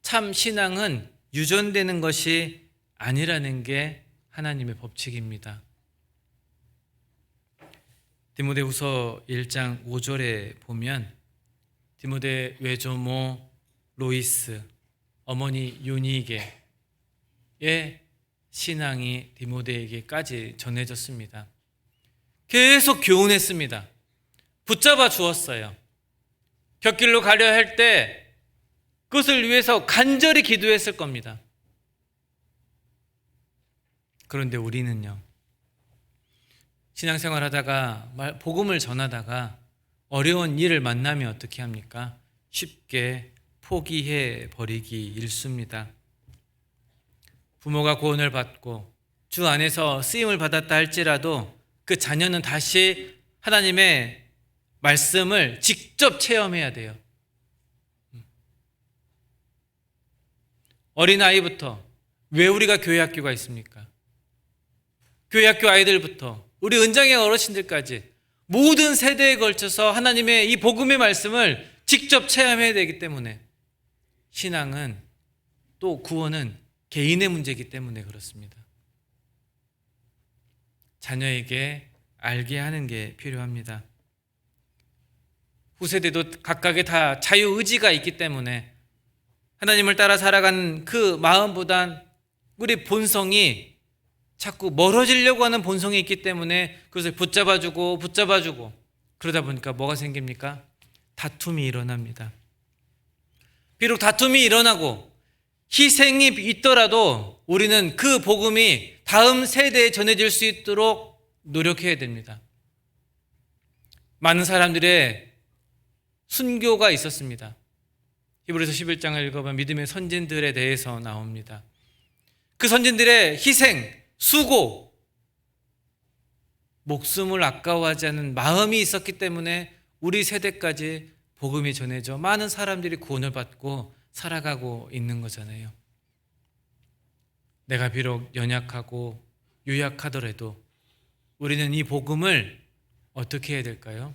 참 신앙은 유전되는 것이 아니라는 게 하나님의 법칙입니다. 디모데후서 1장 5절에 보면 디모데 외조모 로이스, 어머니 유니게의 신앙이 디모데에게까지 전해졌습니다. 계속 교훈했습니다. 붙잡아 주었어요. 곁길로 가려 할 때 그것을 위해서 간절히 기도했을 겁니다. 그런데 우리는요, 신앙생활 하다가 복음을 전하다가 어려운 일을 만나면 어떻게 합니까? 쉽게 포기해 버리기 일쑤입니다. 부모가 구원을 받고 주 안에서 쓰임을 받았다 할지라도 그 자녀는 다시 하나님의 말씀을 직접 체험해야 돼요. 어린아이부터, 왜 우리가 교회학교가 있습니까? 교회학교 아이들부터 우리 은장의 어르신들까지 모든 세대에 걸쳐서 하나님의 이 복음의 말씀을 직접 체험해야 되기 때문에, 신앙은 또 구원은 개인의 문제이기 때문에 그렇습니다. 자녀에게 알게 하는 게 필요합니다. 후세대도 각각의 다 자유의지가 있기 때문에 하나님을 따라 살아가는 그 마음보단 우리 본성이 자꾸 멀어지려고 하는 본성이 있기 때문에 그것을 붙잡아주고 그러다 보니까 뭐가 생깁니까? 다툼이 일어납니다. 비록 다툼이 일어나고 희생이 있더라도 우리는 그 복음이 다음 세대에 전해질 수 있도록 노력해야 됩니다. 많은 사람들의 순교가 있었습니다. 히브리서 11장을 읽어보면 믿음의 선진들에 대해서 나옵니다. 그 선진들의 희생, 수고, 목숨을 아까워하지 않는 마음이 있었기 때문에 우리 세대까지 복음이 전해져 많은 사람들이 구원을 받고 살아가고 있는 거잖아요. 내가 비록 연약하고 유약하더라도 우리는 이 복음을 어떻게 해야 될까요?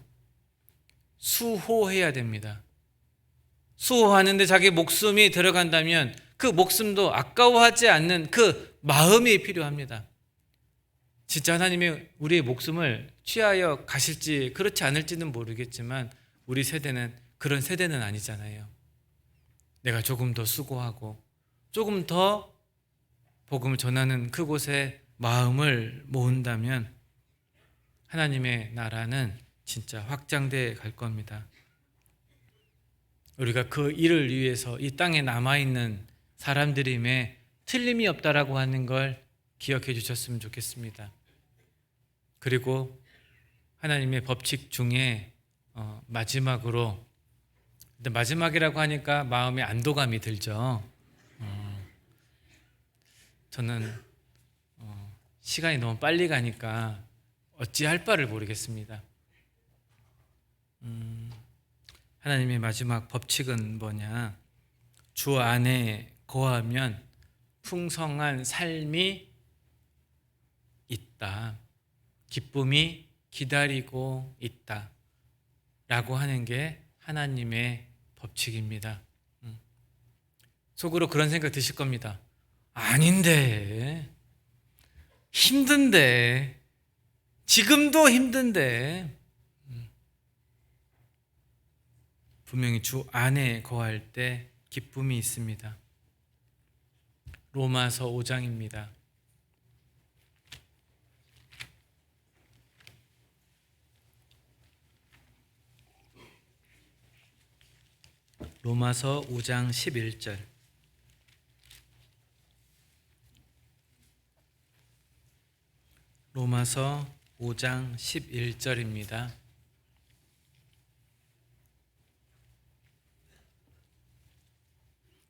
수호해야 됩니다. 수호하는데 자기 목숨이 들어간다면 그 목숨도 아까워하지 않는 그 마음이 필요합니다. 진짜 하나님이 우리의 목숨을 취하여 가실지 그렇지 않을지는 모르겠지만 우리 세대는 그런 세대는 아니잖아요. 내가 조금 더 수고하고 조금 더 복음을 전하는 그곳에 마음을 모은다면 하나님의 나라는 진짜 확장돼 갈 겁니다. 우리가 그 일을 위해서 이 땅에 남아있는 사람들임에 틀림이 없다라고 하는 걸 기억해 주셨으면 좋겠습니다. 그리고 하나님의 법칙 중에 마지막으로, 근데 마지막이라고 하니까 마음에 안도감이 들죠. 저는 시간이 너무 빨리 가니까 어찌할 바를 모르겠습니다. 하나님의 마지막 법칙은 뭐냐? 주 안에 거하면 풍성한 삶이 있다. 기쁨이 기다리고 있다. 라고 하는 게 하나님의 법칙입니다. 속으로 그런 생각 드실 겁니다. 아닌데, 힘든데, 지금도 힘든데. 분명히 주 안에 거할 때 기쁨이 있습니다. 로마서 5장입니다. 로마서 5장 11절. 로마서 5장 11절입니다.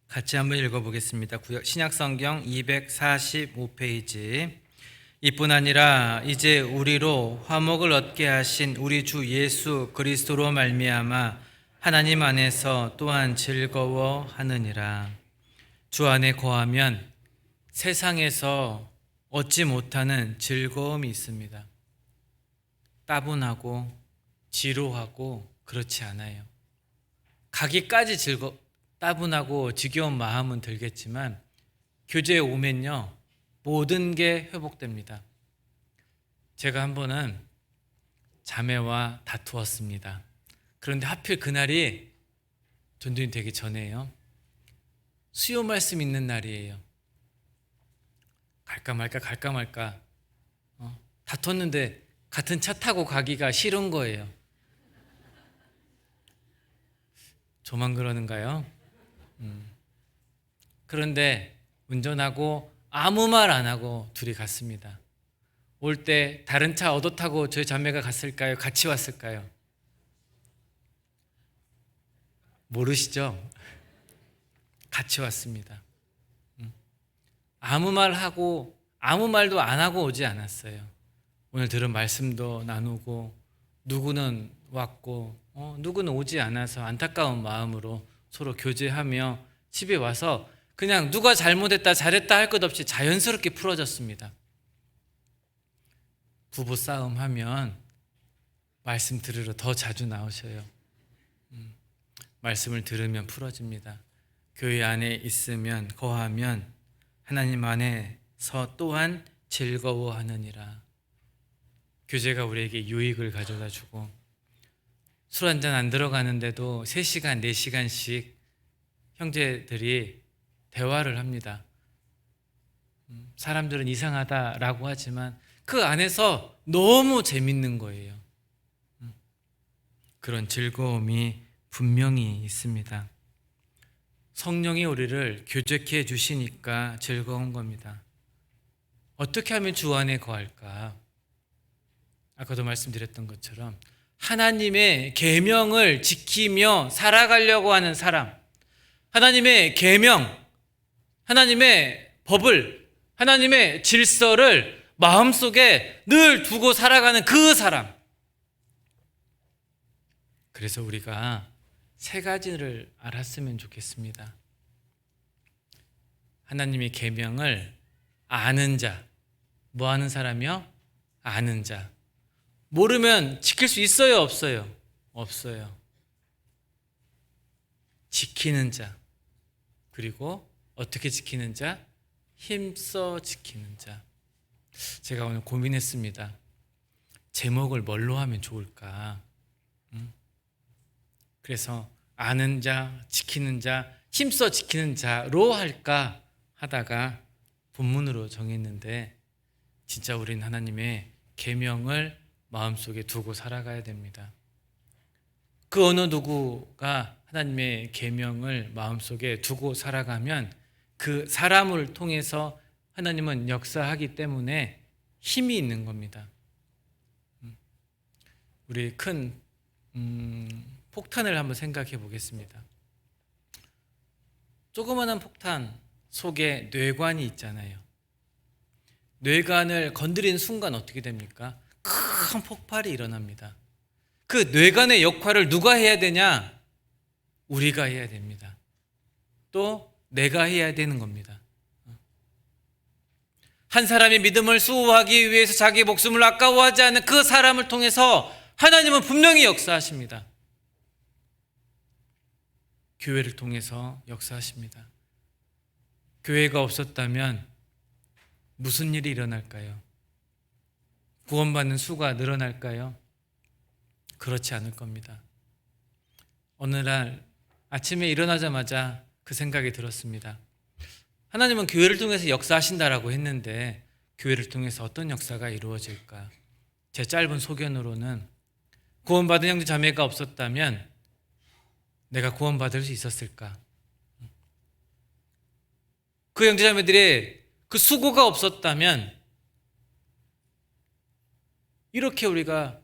같이 한번 읽어보겠습니다. 신약성경 245페이지. 이뿐 아니라 이제 우리로 화목을 얻게 하신 우리 주 예수 그리스도로 말미암아 하나님 안에서 또한 즐거워하느니라. 주 안에 거하면 세상에서 얻지 못하는 즐거움이 있습니다. 따분하고 지루하고 그렇지 않아요. 가기까지 따분하고 지겨운 마음은 들겠지만 교제에 오면요, 모든 게 회복됩니다. 제가 한 번은 자매와 다투었습니다. 그런데 하필 그날이 전도인 되기 전에요. 수요 말씀 있는 날이에요. 갈까 말까 다퉜는데 같은 차 타고 가기가 싫은 거예요. 저만 그러는가요? 그런데 운전하고 아무 말 안 하고 둘이 갔습니다. 올 때 다른 차 얻어 타고 저희 자매가 갔을까요? 같이 왔을까요? 모르시죠? 같이 왔습니다. 아무 말도 안 하고 오지 않았어요. 오늘 들은 말씀도 나누고 누구는 왔고 누구는 오지 않아서 안타까운 마음으로 서로 교제하며 집에 와서 그냥 누가 잘못했다 잘했다 할 것 없이 자연스럽게 풀어졌습니다. 부부 싸움 하면 말씀 들으러 더 자주 나오셔요. 말씀을 들으면 풀어집니다. 교회 안에 있으면 거하면 하나님 안에서 또한 즐거워하느니라. 교제가 우리에게 유익을 가져다 주고 술 한잔 안 들어가는데도 3시간, 4시간씩 형제들이 대화를 합니다. 사람들은 이상하다라고 하지만 그 안에서 너무 재밌는 거예요. 그런 즐거움이 분명히 있습니다. 성령이 우리를 교제케 해주시니까 즐거운 겁니다. 어떻게 하면 주 안에 거할까? 아까도 말씀드렸던 것처럼 하나님의 계명을 지키며 살아가려고 하는 사람, 하나님의 계명, 하나님의 법을, 하나님의 질서를 마음속에 늘 두고 살아가는 그 사람. 그래서 우리가 3가지를 알았으면 좋겠습니다. 하나님의 계명을 아는 자. 뭐 하는 사람이요? 아는 자. 모르면 지킬 수 있어요, 없어요? 없어요. 지키는 자. 그리고 어떻게 지키는 자? 힘써 지키는 자. 제가 오늘 고민했습니다. 제목을 뭘로 하면 좋을까? 그래서 아는 자, 지키는 자, 힘써 지키는 자로 할까 하다가 본문으로 정했는데 진짜 우리는 하나님의 계명을 마음속에 두고 살아가야 됩니다. 그 어느 누구가 하나님의 계명을 마음속에 두고 살아가면 그 사람을 통해서 하나님은 역사하기 때문에 힘이 있는 겁니다. 우리 큰 폭탄을 한번 생각해 보겠습니다. 조그마한 폭탄 속에 뇌관이 있잖아요. 뇌관을 건드린 순간 어떻게 됩니까? 큰 폭발이 일어납니다. 그 뇌관의 역할을 누가 해야 되냐? 우리가 해야 됩니다. 또 내가 해야 되는 겁니다. 한 사람의 믿음을 수호하기 위해서 자기 목숨을 아까워하지 않는 그 사람을 통해서 하나님은 분명히 역사하십니다. 교회를 통해서 역사하십니다. 교회가 없었다면 무슨 일이 일어날까요? 구원받는 수가 늘어날까요? 그렇지 않을 겁니다. 어느 날 아침에 일어나자마자 그 생각이 들었습니다. 하나님은 교회를 통해서 역사하신다라고 했는데 교회를 통해서 어떤 역사가 이루어질까? 제 짧은 소견으로는 구원받은 형제 자매가 없었다면 내가 구원받을 수 있었을까? 그 형제 자매들의 그 수고가 없었다면 이렇게 우리가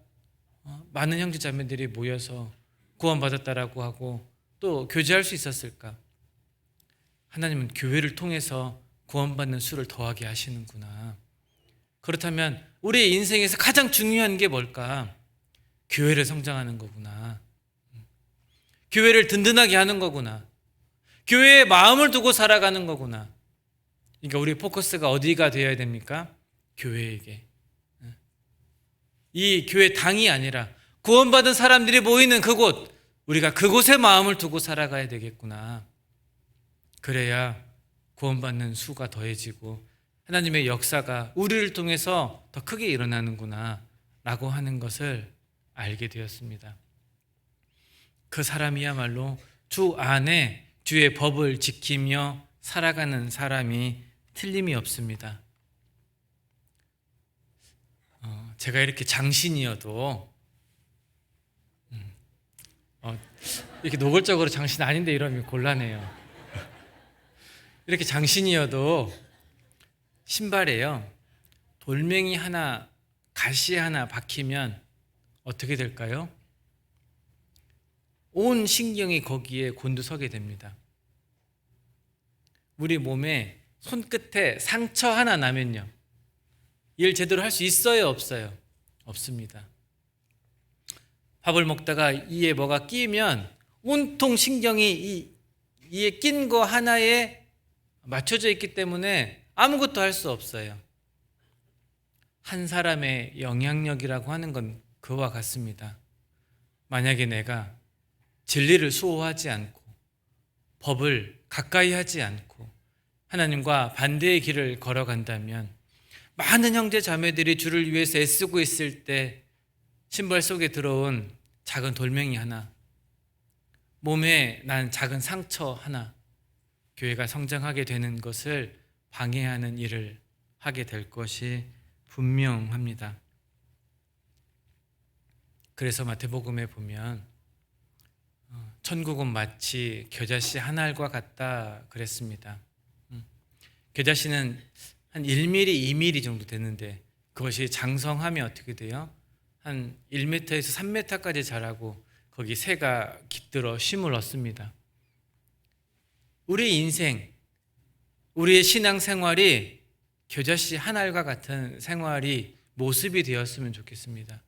많은 형제 자매들이 모여서 구원받았다라고 하고 또 교제할 수 있었을까? 하나님은 교회를 통해서 구원받는 수를 더하게 하시는구나. 그렇다면 우리의 인생에서 가장 중요한 게 뭘까? 교회를 성장하는 거구나. 교회를 든든하게 하는 거구나. 교회에 마음을 두고 살아가는 거구나. 그러니까 우리 포커스가 어디가 되어야 됩니까? 교회에게. 이 교회 당이 아니라 구원받은 사람들이 모이는 그곳, 우리가 그곳에 마음을 두고 살아가야 되겠구나. 그래야 구원받는 수가 더해지고 하나님의 역사가 우리를 통해서 더 크게 일어나는구나 라고 하는 것을 알게 되었습니다. 그 사람이야말로 주 안에 주의 법을 지키며 살아가는 사람이 틀림이 없습니다. 제가 이렇게 장신이어도 이렇게 노골적으로 장신 아닌데 이러면 곤란해요. 이렇게 장신이어도 신발에요 돌멩이 하나, 가시 하나 박히면 어떻게 될까요? 온 신경이 거기에 곤두서게 됩니다. 우리 몸에 손끝에 상처 하나 나면요, 일 제대로 할 수 있어요, 없어요? 없습니다. 밥을 먹다가 이에 뭐가 끼면 온통 신경이 이에 낀 거 하나에 맞춰져 있기 때문에 아무것도 할 수 없어요. 한 사람의 영향력이라고 하는 건 그와 같습니다. 만약에 내가 진리를 수호하지 않고 법을 가까이 하지 않고 하나님과 반대의 길을 걸어간다면 많은 형제 자매들이 주를 위해서 애쓰고 있을 때 신발 속에 들어온 작은 돌멩이 하나, 몸에 난 작은 상처 하나, 교회가 성장하게 되는 것을 방해하는 일을 하게 될 것이 분명합니다. 그래서 마태복음에 보면 천국은 마치 겨자씨 한 알과 같다 그랬습니다. 겨자씨는 한 1mm, 2mm 정도 되는데 그것이 장성하면 어떻게 돼요? 한 1m에서 3m까지 자라고 거기 새가 깃들어 쉼을 얻습니다. 우리 인생, 우리의 신앙생활이 겨자씨 한 알과 같은 생활이 모습이 되었으면 좋겠습니다.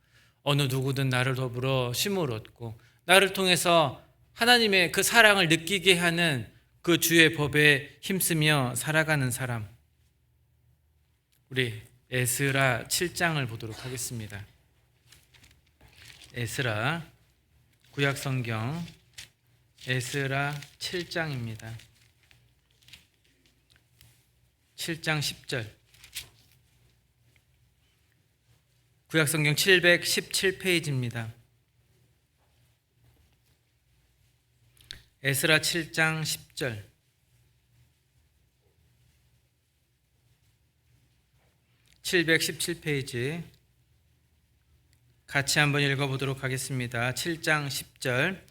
어느 누구든 나를 더불어 쉼을 얻고 나를 통해서 하나님의 그 사랑을 느끼게 하는 그 주의 법에 힘쓰며 살아가는 사람. 우리 에스라 7장을 보도록 하겠습니다. 에스라 구약성경 에스라 7장입니다. 7장 10절. 구약성경 717페이지입니다. 에스라 7장 10절. (717페이지) 같이 한번 읽어보도록 하겠습니다. 7장 10절.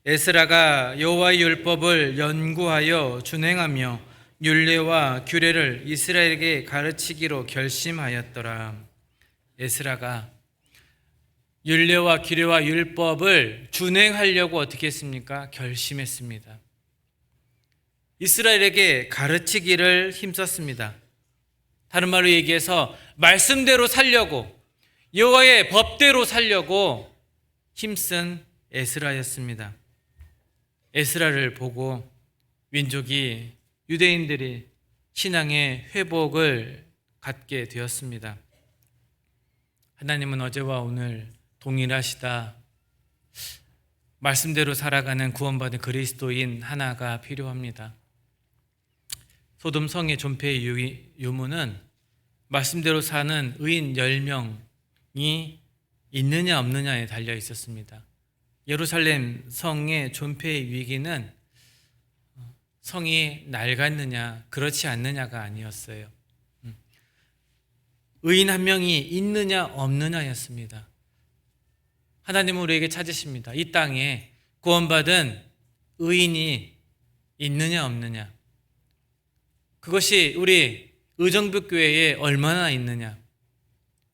에스라가 여호와의 율법을 연구하여 준행하며 율례와 규례를 이스라엘에게 가르치기로 결심하였더라. 에스라가 율례와 규례와 율법을 준행하려고 어떻게 했습니까? 결심했습니다. 이스라엘에게 가르치기를 힘썼습니다. 다른 말로 얘기해서 말씀대로 살려고, 여호와의 법대로 살려고 힘쓴 에스라였습니다. 에스라를 보고 민족이 유대인들이 신앙의 회복을 갖게 되었습니다. 하나님은 어제와 오늘 동일하시다. 말씀대로 살아가는 구원받은 그리스도인 하나가 필요합니다. 소돔 성의 존폐의 유무는 말씀대로 사는 의인 10명이 있느냐 없느냐에 달려 있었습니다. 예루살렘 성의 존폐의 위기는 성이 낡았느냐 그렇지 않느냐가 아니었어요. 의인 한 명이 있느냐 없느냐였습니다. 하나님은 우리에게 찾으십니다. 이 땅에 구원받은 의인이 있느냐 없느냐. 그것이 우리 의정부 교회에 얼마나 있느냐.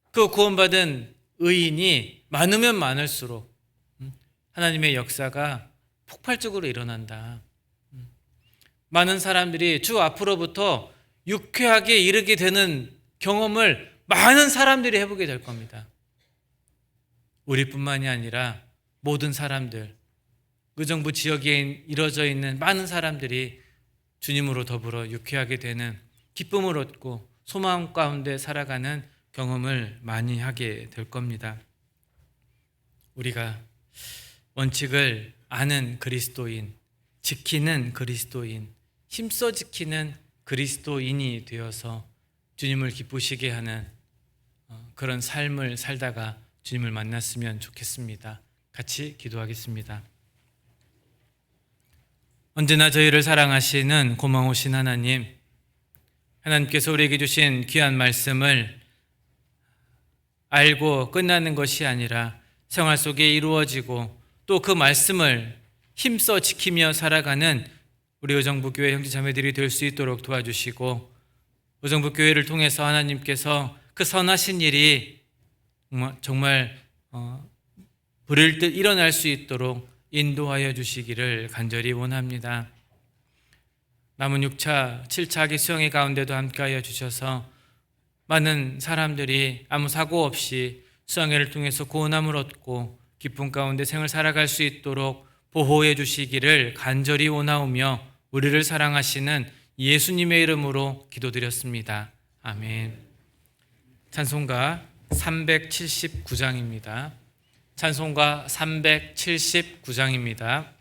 그 구원받은 의인이 많으면 많을수록 하나님의 역사가 폭발적으로 일어난다. 많은 사람들이 주 앞으로부터 유쾌하게 이르게 되는 경험을 많은 사람들이 해보게 될 겁니다. 우리뿐만이 아니라 모든 사람들, 의정부 지역에 이루어져 있는 많은 사람들이 주님으로 더불어 유쾌하게 되는 기쁨을 얻고 소망 가운데 살아가는 경험을 많이 하게 될 겁니다. 우리가 원칙을 아는 그리스도인, 지키는 그리스도인, 힘써 지키는 그리스도인이 되어서 주님을 기쁘시게 하는 그런 삶을 살다가 주님을 만났으면 좋겠습니다. 같이 기도하겠습니다. 언제나 저희를 사랑하시는 고마우신 하나님, 하나님께서 우리에게 주신 귀한 말씀을 알고 끝나는 것이 아니라 생활 속에 이루어지고 또 그 말씀을 힘써 지키며 살아가는 우리 의정부 교회 형제 자매들이 될 수 있도록 도와주시고, 의정부 교회를 통해서 하나님께서 그 선하신 일이 정말 불일 듯 일어날 수 있도록 인도하여 주시기를 간절히 원합니다. 남은 6차, 7차 학기 수영회 가운데도 함께하여 주셔서 많은 사람들이 아무 사고 없이 수영회를 통해서 구원함을 얻고 기쁨 가운데 생을 살아갈 수 있도록 보호해 주시기를 간절히 원하오며 우리를 사랑하시는 예수님의 이름으로 기도드렸습니다. 아멘. 찬송가 379장입니다. 찬송가 379장입니다.